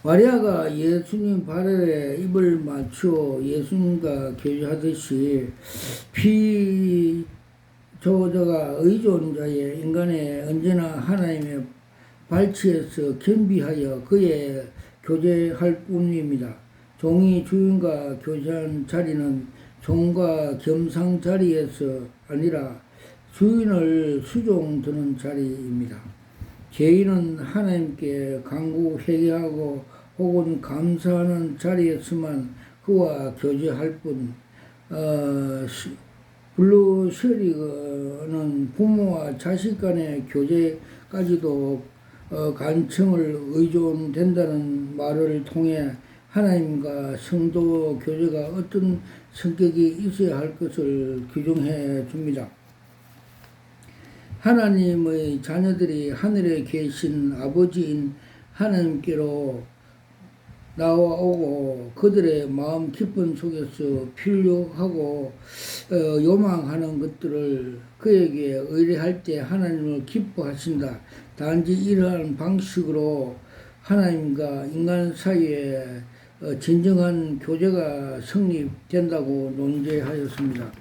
마리아가 예수님 발에 입을 맞추어 예수님과 교제하듯이 피조자가 의존자의 인간의 언제나 하나님의 발치에서 겸비하여 그의 교제할 뿐입니다. 종이 주인과 교제한 자리는 종과 겸상 자리에서 아니라 주인을 수종드는 자리입니다. 죄인은 하나님께 간구 회개하고 혹은 감사하는 자리에서만 그와 교제할 뿐, 블루셔리는 부모와 자식 간의 교제까지도 간청을 의존된다는 말을 통해 하나님과 성도 교제가 어떤 성격이 있어야 할 것을 규정해 줍니다. 하나님의 자녀들이 하늘에 계신 아버지인 하나님께로 나와오고 그들의 마음 깊은 속에서 필요하고 요망하는 것들을 그에게 의뢰할 때 하나님을 기뻐하신다. 단지 이러한 방식으로 하나님과 인간 사이에 진정한 교제가 성립된다고 논제하였습니다.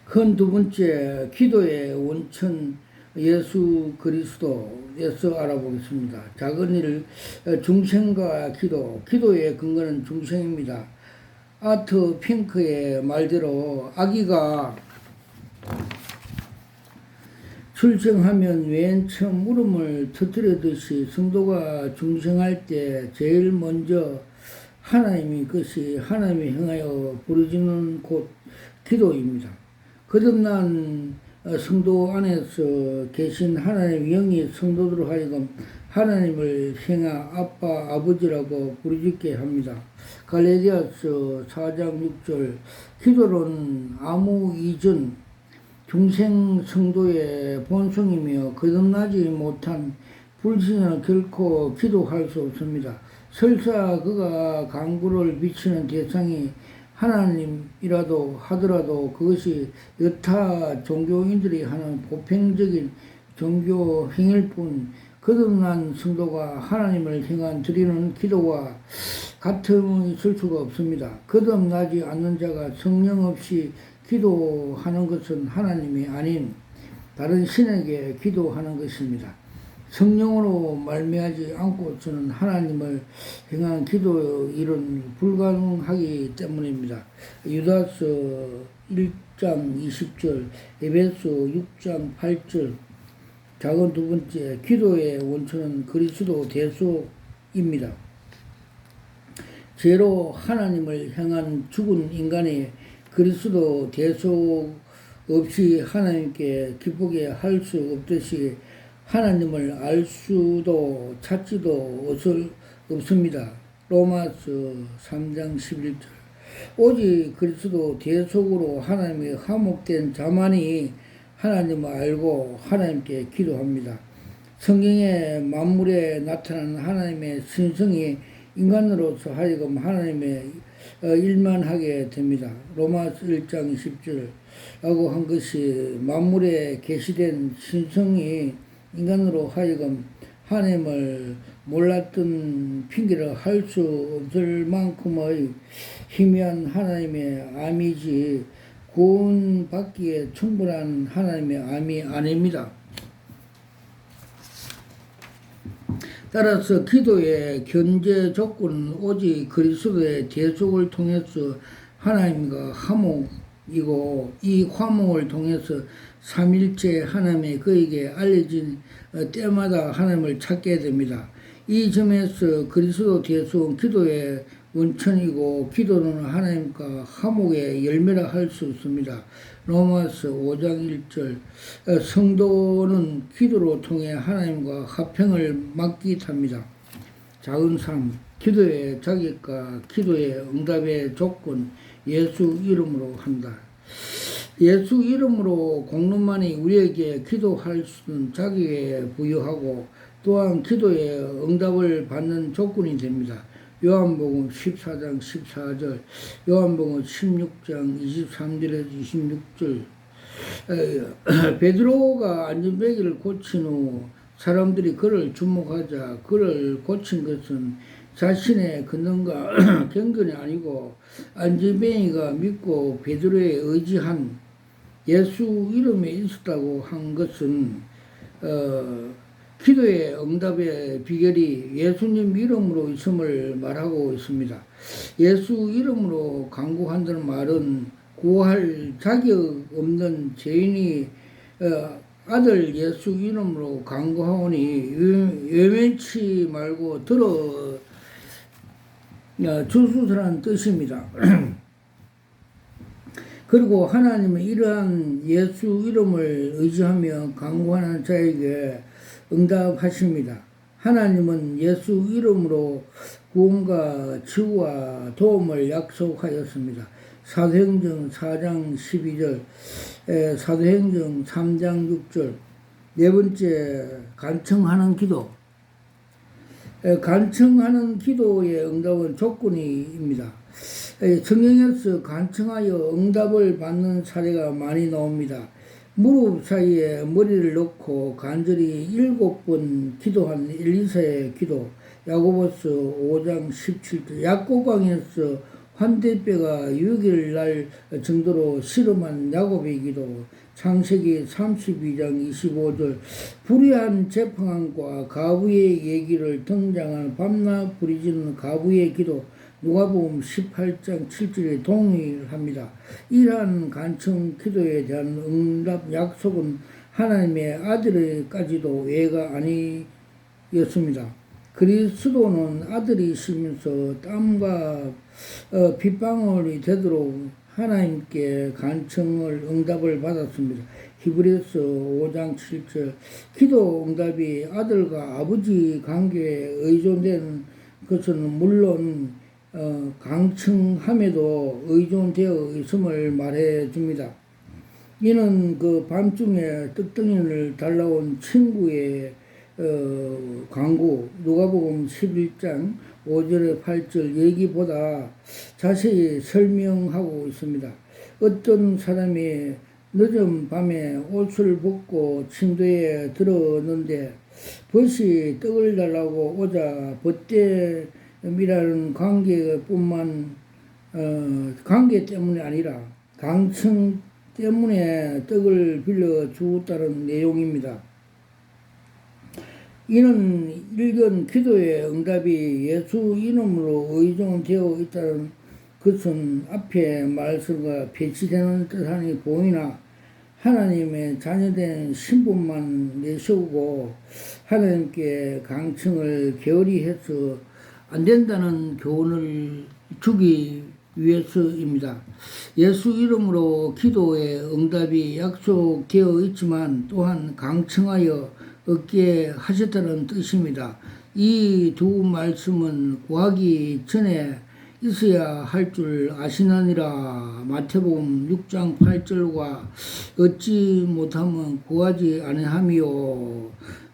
큰 두 번째, 기도의 원천 예수 그리스도에서 알아보겠습니다. 작은 일, 중생과 기도의 근거는 중생입니다. 아트 핑크의 말대로 아기가 출생하면 맨 처음 울음을 터뜨리듯이 성도가 중생할 때 제일 먼저 하나님이 행하여 부르짖는 곳 기도입니다. 거듭난 성도 안에서 계신 하나님의 영이 성도들로 하여금 하나님을 행하 아빠 아버지라고 부르짖게 합니다. 갈라디아서 4장 6절 기도는 아무 이전 중생 성도의 본성이며 거듭나지 못한 불신은 결코 기도할 수 없습니다. 설사 그가 간구를 비치는 대상이 하나님이라도 하더라도 그것이 여타 종교인들이 하는 보편적인 종교 행위일 뿐 거듭난 성도가 하나님을 향한 드리는 기도와 같음이 있을 수가 없습니다. 거듭나지 않는 자가 성령 없이 기도하는 것은 하나님이 아닌 다른 신에게 기도하는 것입니다. 성령으로 말미하지 않고서는 하나님을 향한 기도 일은 불가능하기 때문입니다. 유다서 1장 20절, 에베소 6장 8절. 작은 두 번째, 기도의 원천은 그리스도 대속입니다. 죄로 하나님을 향한 죽은 인간이 그리스도 대속 없이 하나님께 기쁘게 할 수 없듯이 하나님을 알 수도 찾지도 없습니다. 로마서 3장 11절. 오직 그리스도 대속으로 하나님이 화목된 자만이 하나님을 알고 하나님께 기도합니다. 성경의 만물에 나타난 하나님의 신성이 인간으로서 하여금 하나님의 일만 하게 됩니다. 로마서 1장 20절라고 한 것이 만물에 계시된 신성이 인간으로 하여금 하나님을 몰랐던 핑계를 할 수 없을 만큼의 희미한 하나님의 암이지 구원받기에 충분한 하나님의 암이 아닙니다. 따라서 기도의 견제 조건은 오직 그리스도의 대속을 통해서 하나님과 화목이고 이 화목을 통해서 삼일째 하나님이 그에게 알려진 때마다 하나님을 찾게 됩니다. 이 점에서 그리스도 대수는 기도의 원천이고 기도는 하나님과 화목의 열매라 할 수 있습니다. 로마서 5장 1절 성도는 기도로 통해 하나님과 화평을 맞게 합니다. 작은 삶, 기도의 자격과 기도의 응답의 조건, 예수 이름으로 한다. 예수 이름으로 공론만이 우리에게 기도할 수 있는 자격에 부여하고 또한 기도의 응답을 받는 조건이 됩니다. 요한복음 14장 14절, 요한복음 16장 23절에서 26절. 베드로가 안전뱅이를 고친 후 사람들이 그를 주목하자 그를 고친 것은 자신의 근능과 경건이 아니고 안전뱅이가 믿고 베드로에 의지한 예수 이름에 있었다고 한 것은 기도의 응답의 비결이 예수님 이름으로 있음을 말하고 있습니다. 예수 이름으로 간구한다는 말은 구할 자격 없는 죄인이 아들 예수 이름으로 간구하오니 외면치 말고 들어 주소서라는 뜻입니다. 그리고 하나님은 이러한 예수 이름을 의지하며 간구하는 자에게 응답하십니다. 하나님은 예수 이름으로 구원과 치유와 도움을 약속하였습니다. 사도행전 4장 12절, 사도행전 3장 6절. 네 번째, 간청하는 기도. 간청하는 기도의 응답은 조건입니다. 성경에서 간청하여 응답을 받는 사례가 많이 나옵니다. 무릎 사이에 머리를 넣고 간절히 7번 기도한 엘리사의 기도, 야고보서 5장 17절, 약고강에서 환대뼈가 6일 날 정도로 씨름한 야곱의 기도, 창세기 32장 25절, 불의한 재판과 가부의 얘기를 등장한 밤낮 부리지는 가부의 기도, 누가복음 18장 7절에 동의합니다. 이러한 간청 기도에 대한 응답 약속은 하나님의 아들에까지도 외가 아니었습니다. 그리스도는 아들이시면서 땀과 빗방울이 되도록 하나님께 간청을 응답을 받았습니다. 히브리서 5장 7절 기도 응답이 아들과 아버지 관계에 의존된 것은 물론 간청함에도 의존되어 있음을 말해 줍니다. 이는 그 밤중에 떡덩이를 달라온 친구의 간구, 누가복음 11장 5절에 8절 얘기보다 자세히 설명하고 있습니다. 어떤 사람이 늦은 밤에 옷을 벗고 침대에 들었는데 벗이 떡을 달라고 오자 벗됨이라는 관계 때문이 아니라 간청 때문에 떡을 빌려 주었다는 내용입니다. 이는 일견 기도의 응답이 예수 이름으로 의존되어 있다는 것은 앞의 말씀과 배치되는 뜻하니 보이나 하나님의 자녀된 신분만 내세우고 하나님께 간청을 게으리 해서 안 된다는 교훈을 주기 위해서입니다. 예수 이름으로 기도의 응답이 약속되어 있지만 또한 간청하여 얻게 하셨다는 뜻입니다. 이 두 말씀은 구하기 전에 있어야 할 줄 아시나니라. 마태복음 6장 8절과 얻지 못하면 구하지 아니하며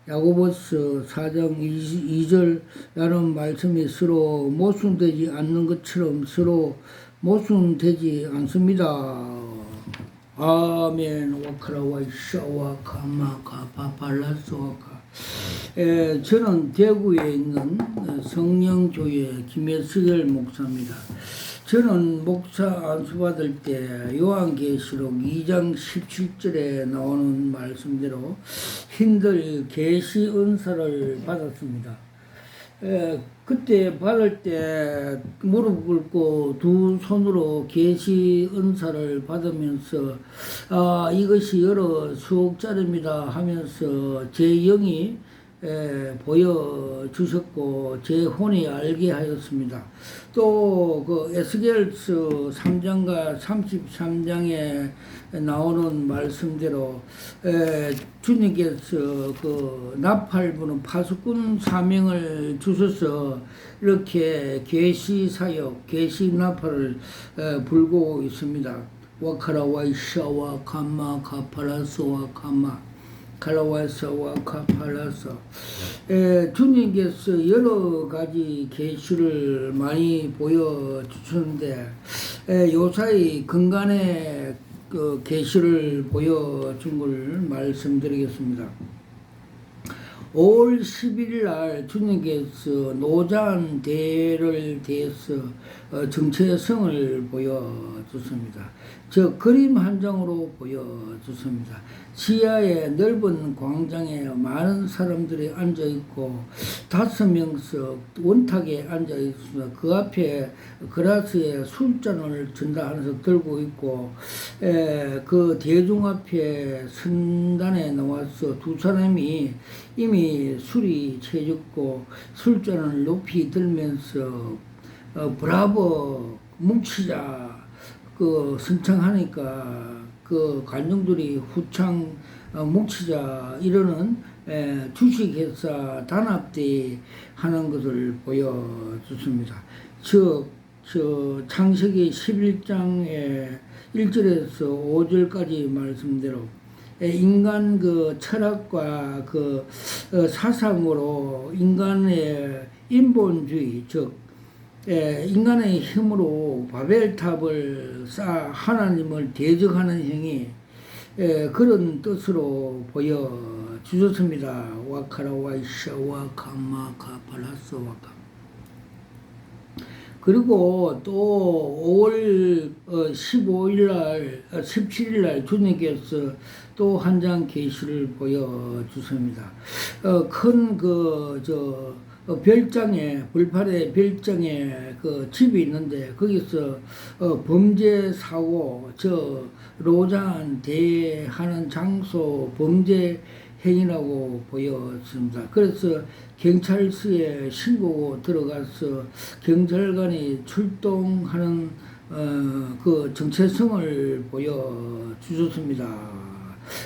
야고보서 4장 22절이라는 말씀이 서로 모순되지 않는 것처럼 서로 모순되지 않습니다. 아멘. 와카라와 이샤와 카마카 파팔라스와카. 저는 대구에 있는 성령교회 김혜석열 목사입니다. 저는 목사 안수받을 때 요한계시록 2장 17절에 나오는 말씀대로 힘들 계시 은사를 받았습니다. 그때 받을 때 무릎 꿇고 두 손으로 계시 은사를 받으면서 이것이 여러 수억짜리입니다 하면서 제 영이 보여주셨고 제 혼이 알게 하였습니다. 또 그 에스겔서 3장과 33장에 나오는 말씀대로 주님께서 그 나팔 부는 파수꾼 사명을 주셔서 이렇게 계시 사역, 계시 나팔을 불고 있습니다. 와카라와이샤와 카마 카파라소와 카마 칼라와사와 카팔라사. 주님께서 여러 가지 계시를 많이 보여주셨는데 요사이 근간의 그 계시를 보여준 걸 말씀드리겠습니다. 5월 11일 날 주님께서 노잔 대를 대해서 정체성을 보여주십니다. 저 그림 한 장으로 보여주십니다. 지하의 넓은 광장에 많은 사람들이 앉아있고 5명씩 원탁에 앉아있습니다. 그 앞에 그라스에 술잔을 전다 하면서 들고 있고 그 대중 앞에 선단에 나와서 두 사람이 이미 술이 채졌고 술잔을 높이 들면서 브라보 뭉치자 그 선창하니까 그 관중들이 후창 뭉치자 이러는 주식회사 단합대 하는 것을 보여줬습니다. 저 창세기 11장의 1절에서 5절까지 말씀대로 인간 그 철학과 그 사상으로 인간의 인본주의 즉 인간의 힘으로 바벨탑을 쌓아 하나님을 대적하는 행위 그런 뜻으로 보여주셨습니다. 와카라와이샤 와카마카 팔라스 와카. 그리고 또 5월 15일 날, 17일 날 주님께서 또 한 장 계시를 보여주십니다. 큰 별장에, 불팔의 별장에 그 집이 있는데, 거기서 범죄 사고, 로잔 대하는 장소 범죄 행위라고 보였습니다. 그래서 경찰서에 신고고 들어가서 경찰관이 출동하는 그 정체성을 보여주셨습니다.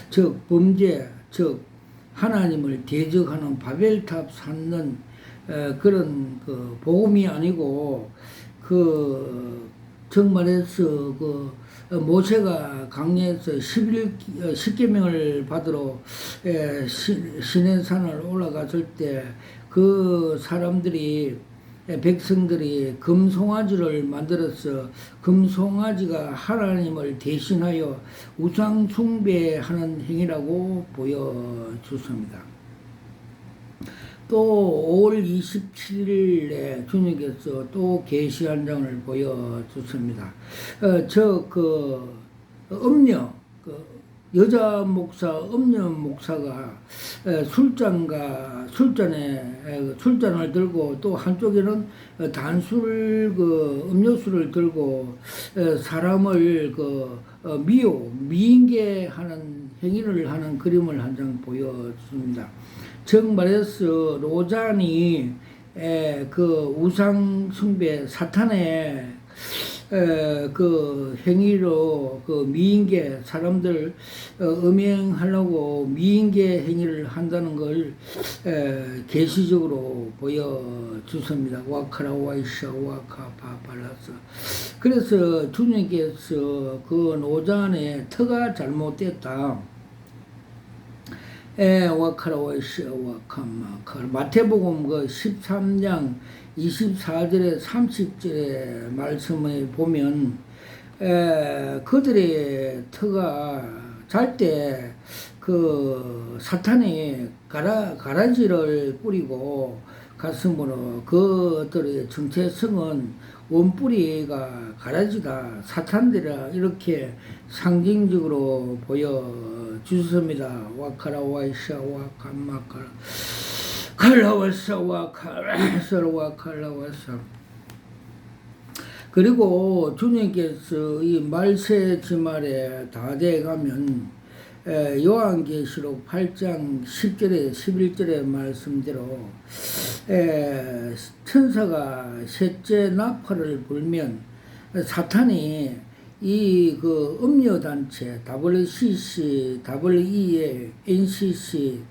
즉 범죄, 즉 하나님을 대적하는 바벨탑 쌓는 그런 그 복음이 아니고 그 정말해서 그 모세가 강야에서 10계명을 받으러 시내산을 올라갔을 때 그 사람들이 백성들이 금송아지를 만들어서 금송아지가 하나님을 대신하여 우상 숭배하는 행위라고 보여주십니다. 또 5월 27일에 주님께서 또 계시 한 장을 보여주십니다. 여자 목사, 음녀 목사가 술잔을 들고 또 한쪽에는 단술 음료수를 들고 사람을 미인계하는 행위를 하는 그림을 한 장 보여줍니다. 즉 말해서 로잔이 그 우상 숭배 사탄의 그 행위로 그 미인계 사람들 음행하려고 미인계 행위를 한다는 걸 계시적으로 보여주십니다. 와카라와이샤 와카파팔라스. 그래서 주님께서 그 노잔의 터가 잘못됐다. 와카라와이샤 와카마카. 마태복음 그 13장 24절에 30절의 말씀에 보면 그들의 터가 잘 때 그 사탄이 가라지를 뿌리고 가슴으로 그들의 정체성은 원뿌리가 가라지다 사탄들이라 이렇게 상징적으로 보여주셨습니다. 와카라와이샤 와카마카 칼라와사와 칼라사와 칼라와사. 그리고 주님께서 이 말세 지말에 다 돼가면 요한계시록 8장 10절에 11절의 말씀대로 천사가 셋째 나팔을 불면 사탄이 이 그 음료 단체 WCC, WEA, NCC,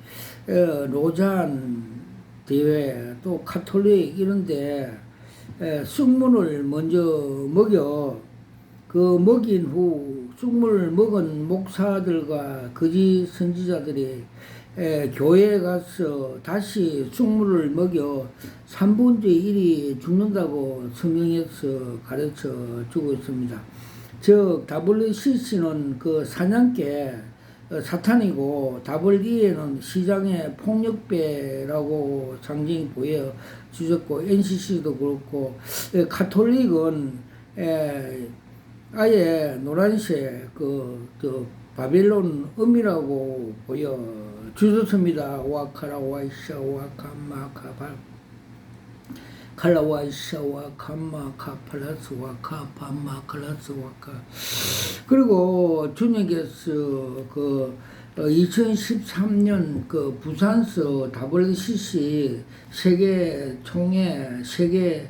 로잔 대회 또 카톨릭 이런데 쑥문을 먼저 먹여 그 먹인 후 쑥문을 먹은 목사들과 거짓 선지자들이 교회에 가서 다시 쑥문을 먹여 3분의 1이 죽는다고 성경에서 가르쳐 주고 있습니다. 즉 WCC는 그 사냥개 사탄이고 WE는 시장의 폭력배라고 상징이 보여 주셨고 NCC도 그렇고 카톨릭은 아예 노란색 그 바빌론 음이라고 보여 주셨습니다. 와카라 와이샤 와카마카발 칼라와이샤 와카마카 플러스 와카 파마 클라스 와카. 그리고 주님께서 그 2013년 그 부산서 WCC 세계 총회 세계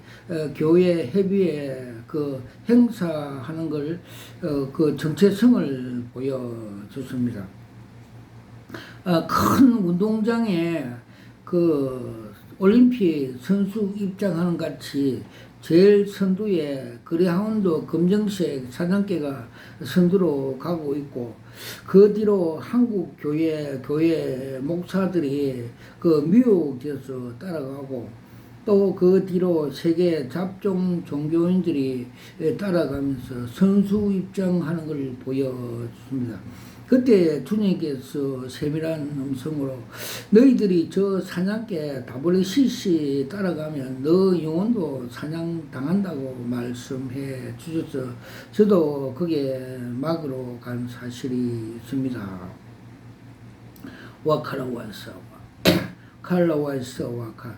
교회 협의회 그 행사하는 걸 그 정체성을 보여줬습니다. 큰 운동장에 그 올림픽 선수 입장하는 같이 제일 선두에 그레하운드 검정색 사냥개가 선두로 가고 있고 그 뒤로 한국 교회 목사들이 그 미혹돼서 따라가고 또 그 뒤로 세계 잡종 종교인들이 따라가면서 선수 입장하는 걸 보여줍니다. 그때 주님께서 세밀한 음성으로 너희들이 저 사냥개 WCC 따라가면 너 영혼도 사냥당한다고 말씀해 주셔서 저도 그게 막으로 간 사실이 있습니다. 와카라와서 칼라와이스와카.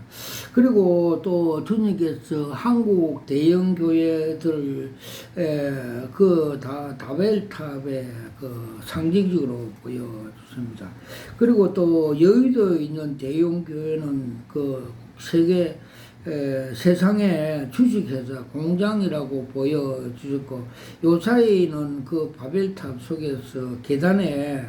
그리고 또 주님께서 한국 대형 교회들 그 다벨탑의 그 상징적으로 보여줬습니다. 그리고 또 여의도에 있는 대형 교회는 그 세계 세상의 주식회사 공장이라고 보여주셨고 요 사이는 그 바벨탑 속에서 계단에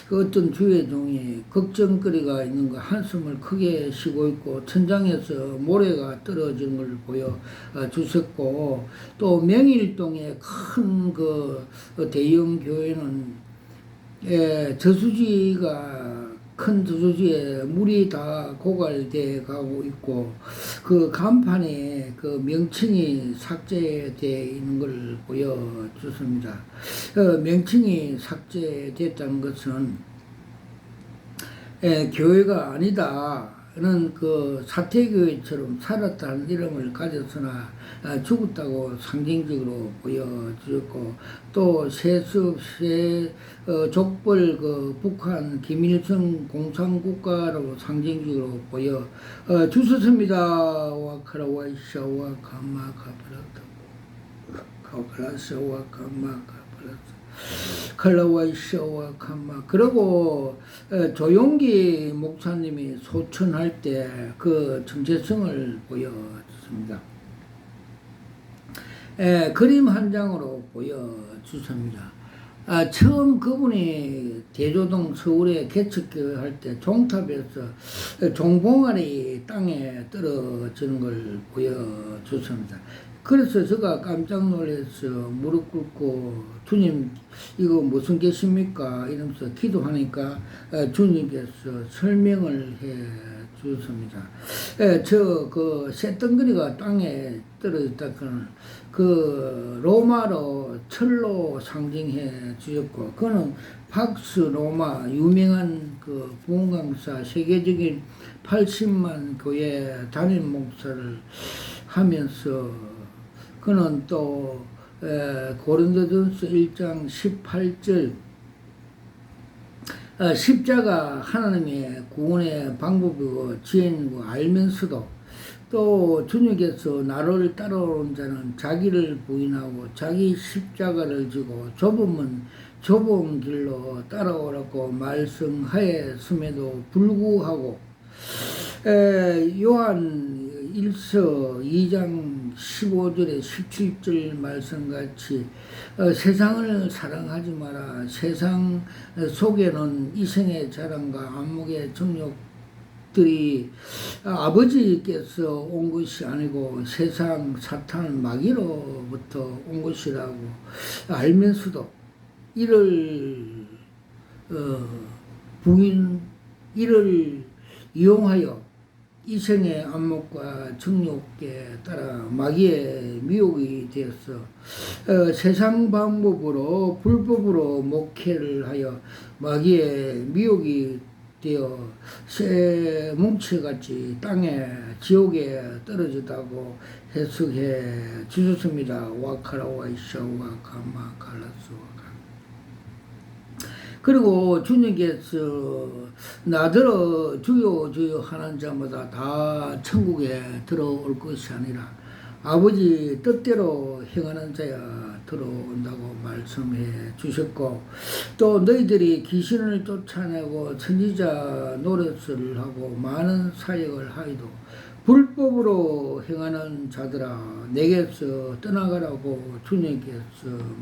그 어떤 주회종이 걱정거리가 있는 거 한숨을 크게 쉬고 있고 천장에서 모래가 떨어지는 걸 보여주셨고 또 명일동의 큰 그 대형 교회는 저수지가 큰 저수지에 물이 다 고갈돼 가고 있고 그 간판에 그 명칭이 삭제되어 있는 걸 보여줬습니다. 명칭이 삭제됐다는 것은 교회가 아니다는 그 사태교회처럼 살았다는 이름을 가졌으나 죽었다고 상징적으로 보여주었고 또 세습 족벌 그 북한 김일성 공산국가로 상징적으로 보여 주셨습니다. 와카라와이샤 와카마카플라타 카플라샤 와카마카플라타 칼라와이샤와 칸마. 그리고 조용기 목사님이 소천할 때 그 정체성을 보여줬습니다. 그림 한 장으로 보여주십니다. 처음 그분이 대조동 서울에 개척교회 할 때 종탑에서 종봉알이 땅에 떨어지는 걸 보여줬습니다. 그래서 제가 깜짝 놀라서 무릎 꿇고 주님 이거 무슨 계십니까 이러면서 기도하니까 주님께서 설명을 해 주셨습니다. 저 그 쇳덩어리가 땅에 떨어졌다 그 로마로 철로 상징해 주셨고 그는 박스 로마 유명한 그 부흥강사 세계적인 80만 교회 담임 목사를 하면서 그는 또 고린도전서 1장 18절 십자가 하나님의 구원의 방법이고 지혜이고 알면서도 또 주님께서 나를 따라오는 자는 자기를 부인하고 자기 십자가를 지고 좁으면 좁은 길로 따라오라고 말씀하였음에도 불구하고 요한 1서 2장 15절에 17절 말씀같이 세상을 사랑하지 마라. 세상 속에는 이생의 자랑과 안목의 정욕들이 아버지께서 온 것이 아니고 세상 사탄 마귀로부터 온 것이라고 알면서도 이를 이를 이용하여 이생의 안목과 정욕에 따라 마귀의 미혹이 되었어 세상 방법으로 불법으로 목회를 하여 마귀의 미혹이 되어 새 뭉치같이 땅에 지옥에 떨어졌다고 해석해 주셨습니다. 와카라와이샤와 카마칼라스와카. 그리고 주님께서 나더러 주여 주여 하는 자마다 다 천국에 들어올 것이 아니라 아버지 뜻대로 행하는 자야 들어온다고 말씀해 주셨고, 또 너희들이 귀신을 쫓아내고 선지자 노릇을 하고 많은 사역을 하여도 불법으로 행하는 자들아 내게서 떠나가라고 주님께서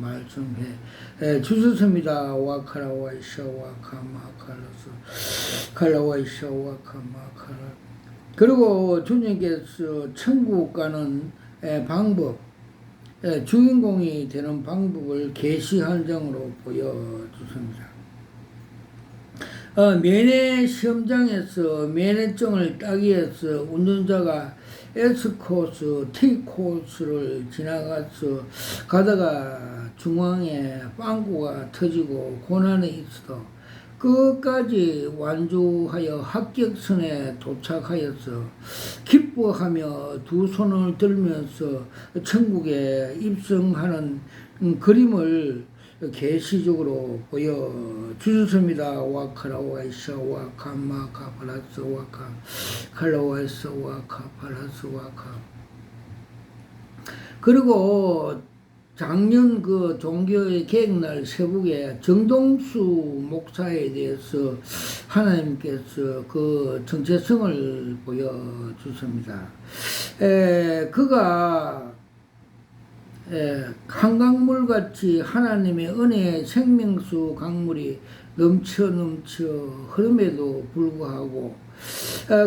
말씀해 주셨습니다. 와카라와이샤와 카마칼라스 칼라와이샤와 카마칼라. 그리고 주님께서 천국 가는 방법, 주인공이 되는 방법을 계시한 점으로 보여주십니다. 면회 시험장에서 면회증을 따기 위해서 운전자가 S코스, T코스를 지나가서 가다가 중앙에 빵꾸가 터지고 고난이 있어도 끝까지 완주하여 합격선에 도착하여서 기뻐하며 두 손을 들면서 천국에 입성하는 그림을 계시적으로 보여주셨습니다. 와카라와이샤 와카마카 팔라스 와카 칼라와이샤 와카 팔라스 와카. 그리고 작년 그 종교의 개혁날 세북에 정동수 목사에 대해서 하나님께서 그 정체성을 보여주십니다. 그가 한강물같이 하나님의 은혜의 생명수 강물이 넘쳐 흐름에도 불구하고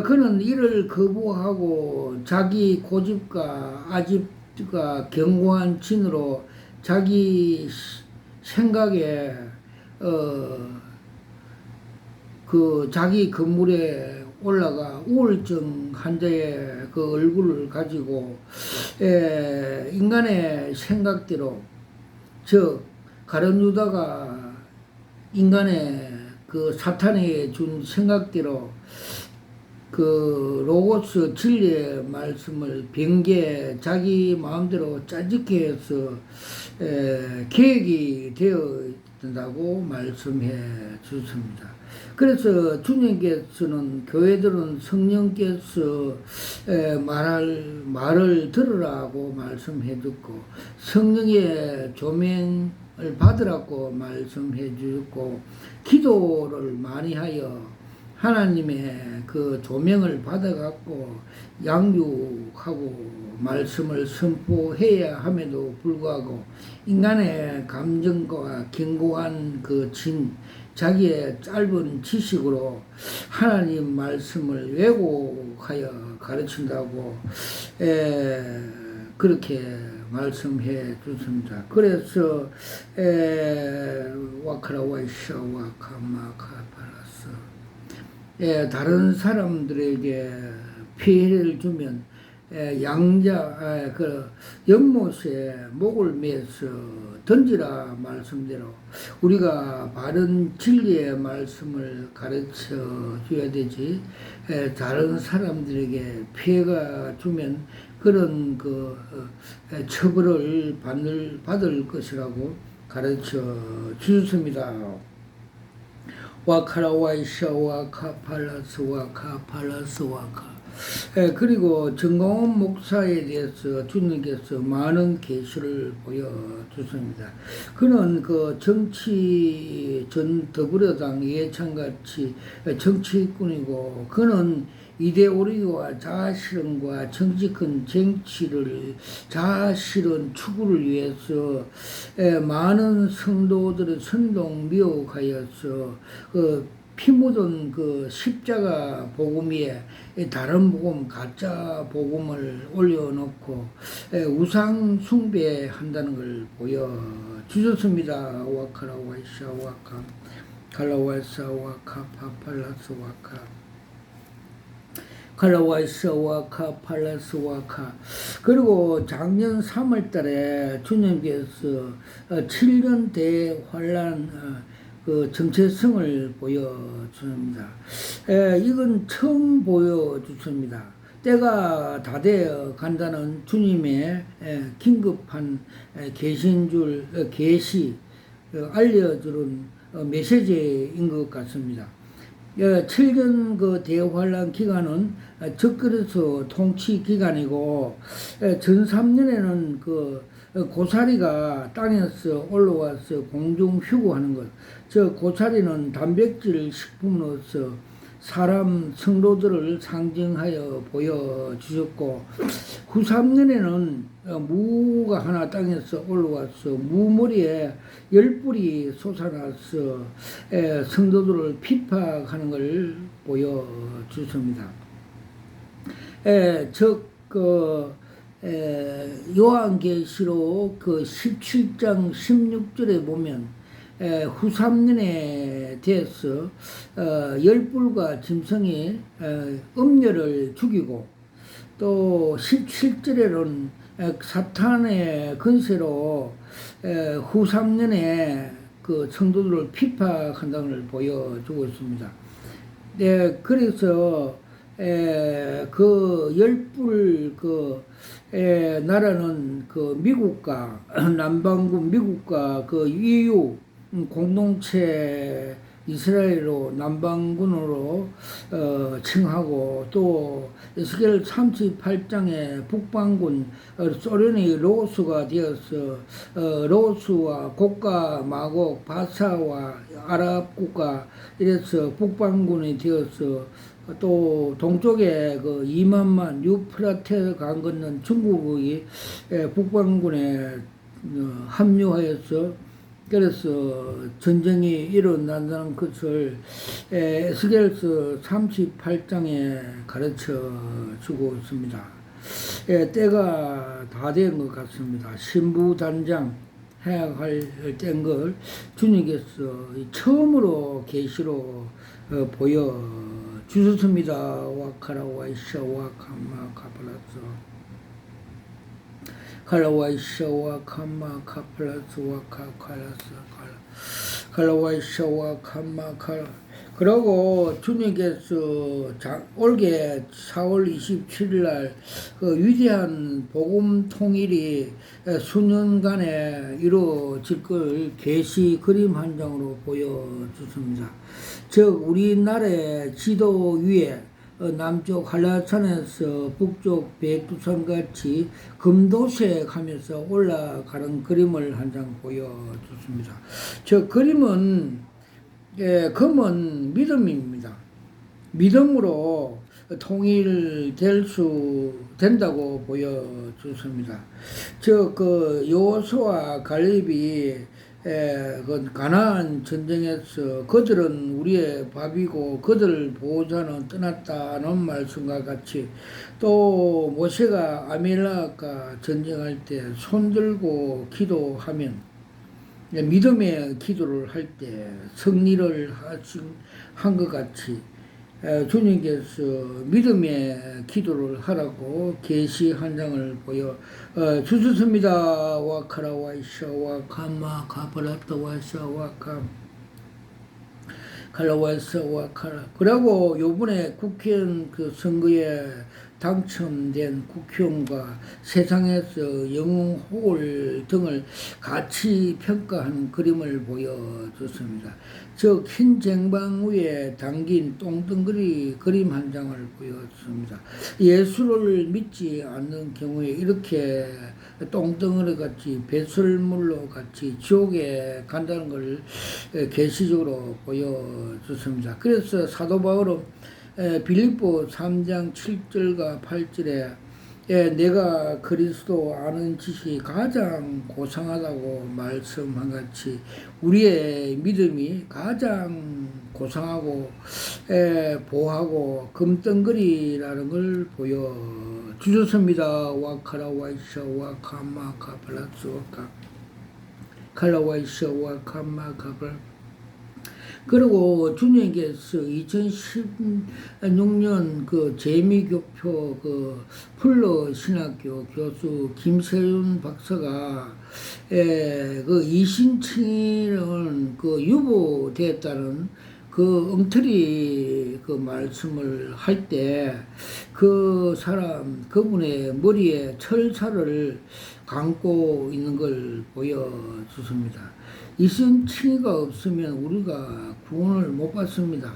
그는 이를 거부하고 자기 고집과 아집과 견고한 진으로 자기 생각에 그 자기 건물에 올라가 우울증 환자의 그 얼굴을 가지고 인간의 생각대로, 즉 가룟 유다가 인간의 그 사탄에게 준 생각대로 그 로고스 진리의 말씀을 변개 자기 마음대로 짜집게 해서 계획이 되어 있다고 말씀해 주셨습니다. 그래서 주님께서는 교회들은 성령께서 말을 들으라고 말씀해 줬고 성령의 조명을 받으라고 말씀해 주셨고, 기도를 많이 하여 하나님의 그 조명을 받아갖고 양육하고 말씀을 선포해야 함에도 불구하고 인간의 감정과 견고한 그 자기의 짧은 지식으로 하나님 말씀을 왜곡하여 가르친다고 그렇게 말씀해 주십니다. 그래서 와카라와이샤 와카마카팔라스 다른 사람들에게 피해를 주면 그 연못에 목을 매서 던지라 말씀대로 우리가 바른 진리의 말씀을 가르쳐 줘야 되지, 다른 사람들에게 피해가 주면 그런 그 처벌을 받을 것이라고 가르쳐 주셨습니다. 와카라와이샤 와카팔라스 와카팔라스 와카 그리고 정광훈 목사에 대해서 주님께서 많은 계시를 보여주십니다. 그는 그 정치 전 더불어당 이해찬같이 정치꾼이고, 그는 이데올로기와 자아실현과 정직한 정치를 자아실현 추구를 위해서 많은 성도들의 선동 미혹하여서 피 묻은 그 십자가 복음 위에 다른 복음, 가짜 복음을 올려놓고 우상 숭배한다는 걸 보여주셨습니다. 와카라 와이샤 와카 칼라와이사 와카 파팔라스 와카 칼라와이사 와카 팔라스 와카. 그리고 작년 3월 달에 주님께서 7년 대환란 그 정체성을 보여줍니다. 이건 처음 보여주십니다. 때가 다 되어 간다는 주님의 긴급한 계신 줄 계시 알려주는 메시지인 것 같습니다. 7년 그 대환란 기간은 적그리스 통치 기간이고, 전 3년에는 그 고사리가 땅에서 올라와서 공중 휴구하는 것. 저 고사리는 단백질 식품으로서 사람 성도들을 상징하여 보여주셨고, 후 3년에는 무가 하나 땅에서 올라와서 무머리에 열불이 솟아나서 성도들을 핍박하는 걸 보여주십니다. 즉 요한계시록 그 17장 16절에 보면 후 3년에 대해서 열불과 짐승이 음녀를 죽이고, 또 17절에는 사탄의 근세로 후 3년에 그 성도들을 핍박한다는 걸 보여주고 있습니다. 그래서 그 열불 나라는 그 미국과 남반구 미국과 그 EU 공동체 이스라엘로 남반군으로 칭하고, 또 에스겔 38장에 북반군 소련이 로스가 되어서 로스와 고가 마곡 바사와 아랍 국가 이래서 북반군이 되어서, 또 동쪽에 그 2만만 유프라테 강 건넌 중국이 북반군에 합류하여서, 그래서 전쟁이 일어난다는 것을 에스겔서 38장에 가르쳐 주고 있습니다. 때가 다 된 것 같습니다. 신부단장 해약할 때인 걸 주님께서 처음으로 계시로 보여 주셨습니다. 와카라 와이샤 와카마 카플라스 칼라와이샤와 카마 카플라스 와카 칼라스 칼라와이샤와 카마 칼. 그리고 주님께서 올게 4월 27일 날 그 위대한 복음 통일이 수년간에 이루어질 걸 계시 그림 한 장으로 보여주십니다. 즉 우리나라의 지도 위에 남쪽 한라산에서 북쪽 백두산같이 금도색 하면서 올라가는 그림을 한 장 보여줬습니다. 저 그림은 금은 믿음입니다. 믿음으로 통일될 수 된다고 보여줬습니다. 그 여호수아 갈렙이 그 가나안 전쟁에서 그들은 우리의 밥이고 그들을 보호자는 떠났다는 말씀과 같이, 또 모세가 아멜렉과 전쟁할 때 손들고 기도하면 믿음의 기도를 할 때 승리를 한 것 같이 주님께서 믿음의 기도를 하라고 계시 한 장을 보여 주셨습니다. 와카라 와이샤 와카마 카파라타 와이샤 와카 칼라와이샤 와카라. 그리고 요번에 국회의원 그 선거에 당첨된 국회의원과 세상에서 영웅 호을 등을 같이 평가하는 그림을 보여줬습니다. 즉 흰 쟁반 위에 담긴 똥덩어리 그림 한 장을 보여줬습니다. 예수를 믿지 않는 경우에 이렇게 똥덩어리 같이 배설물로 같이 지옥에 간다는 걸 계시적으로 보여줬습니다. 그래서 사도 바울은 빌립보 3장 7절과 8절에 내가 그리스도 아는 지식이 가장 고상하다고 말씀한 같이 우리의 믿음이 가장 고상하고 보하고 금덩거리라는 걸 보여주셨습니다. 와카라와이샤 와카마카플라스 와카 칼라와이샤 와카마카플. 그리고 주님께서 2016년 그 재미교표 그 풀러 신학교 교수 김세윤 박사가 그 이신칭의는 그 유보됐다는 그 엉터리 그 말씀을 할 때 그 사람 그분의 머리에 철사를 감고 있는 걸 보여주습니다. 이신칭의가 없으면 우리가 구원을 못 받습니다.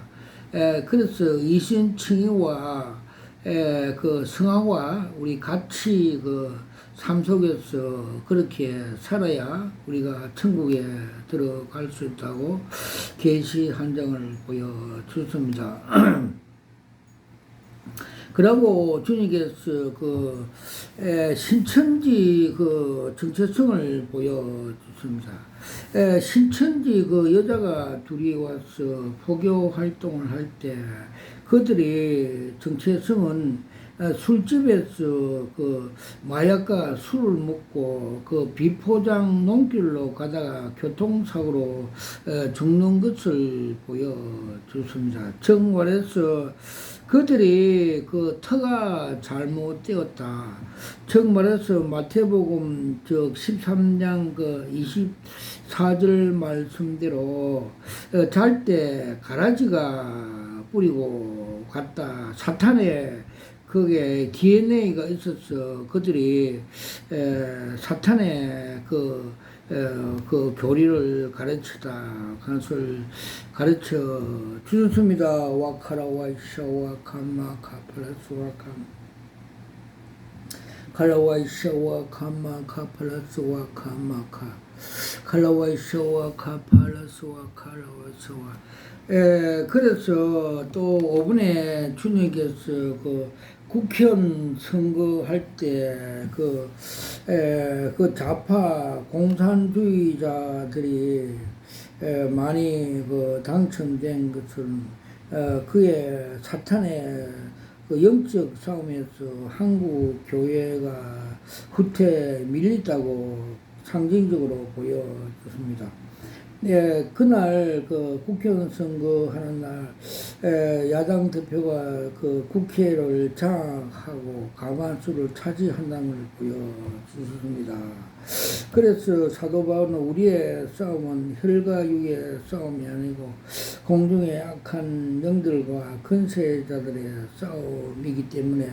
그래서 이신칭의와 그 성화와 우리 같이 그 삶 속에서 그렇게 살아야 우리가 천국에 들어갈 수 있다고 계시 한 장을 보여줬습니다. 그러고 주님께서 그 신천지 그 정체성을 보여줬습니다. 신천지 그 여자가 둘이 와서 포교 활동을 할 때 그들의 정체성은 술집에서 그 마약과 술을 먹고 그 비포장 농길로 가다가 교통사고로 죽는 것을 보여줬습니다. 정말해서 그들이 그 터가 잘못되었다. 즉 말해서 마태복음 13장 그 24절 말씀대로 잘 때 가라지가 뿌리고 갔다. 사탄의 그게 DNA가 있어서 그들이 사탄의 그 교리를 가르치다 그것을 가르쳐 주셨습니다. 와카라 와이샤 와카마 카플라스 와캄 칼라와이샤 와카마 카플라스 와카마카 칼라와이샤 와카팔라스 와칼라와이샤 와 그래서 또 5분에 주님께서 그 국회의원 선거할 때 그 좌파 공산주의자들이 많이 그 당첨된 것은 그의 사탄의 그 영적 싸움에서 한국 교회가 후퇴 밀렸다고 상징적으로 보여졌습니다. 그날 그 국회의원 선거하는 날 야당 대표가 그 국회를 장악하고 과반수를 차지한다는 걸 보여주셨습니다. 그래서 사도 바울은 우리의 싸움은 혈과 육의 싸움이 아니고 공중의 악한 영들과 권세자들의 싸움이기 때문에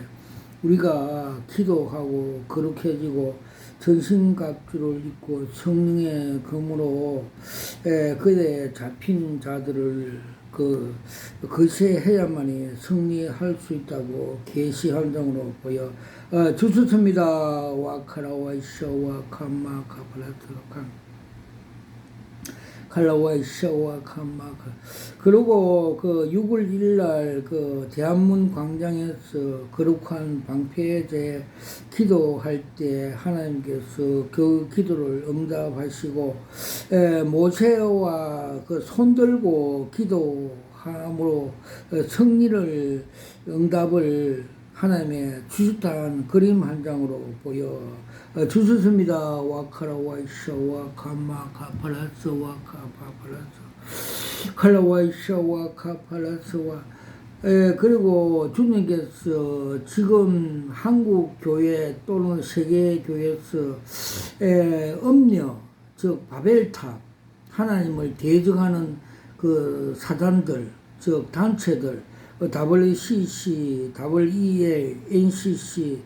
우리가 기도하고 거룩해지고 전신갑주를 입고 성령의 검으로 그에 잡힌 자들을 거세해야만이 승리할 수 있다고 계시 한 장으로 보여 주셨습니다. 와카라와이샤 와카마 카플라트로칸 칼라와이샤와 칸마카. 그리고 그 6월 1일 그 대한문 광장에서 거룩한 방패제 기도할 때 하나님께서 그 기도를 응답하시고 모세와 그 손들고 기도함으로 승리를 응답을 하나님의 주셨다는 그림 한 장으로 보여 주셨습니다. 와카라 와이샤 와카마 카팔라스 와카파팔라스 칼라와이샤 와카팔라스와 그리고 주님께서 지금 한국 교회 또는 세계 교회에서 음녀 즉 바벨탑 하나님을 대적하는 그 사단들 즉 단체들 WCC, WEA, NCC,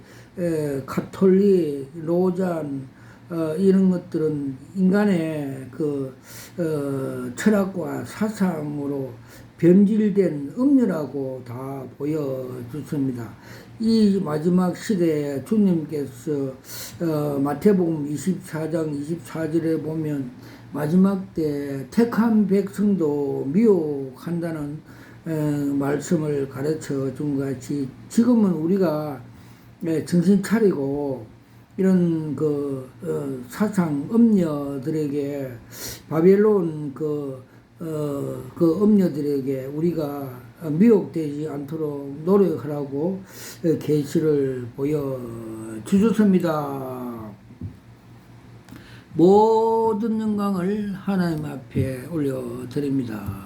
카톨릭, 로잔, 이런 것들은 인간의 철학과 사상으로 변질된 음료라고 다 보여주습니다. 이 마지막 시대에 주님께서 마태복음 24장 24절에 보면 마지막 때 택한 백성도 미혹한다는 말씀을 가르쳐 준 것 같이 지금은 우리가 정신 차리고 이런 사상 음녀들에게 바벨론 음녀들에게 우리가 미혹되지 않도록 노력하라고 계시를 보여 주셨습니다. 모든 영광을 하나님 앞에 올려드립니다.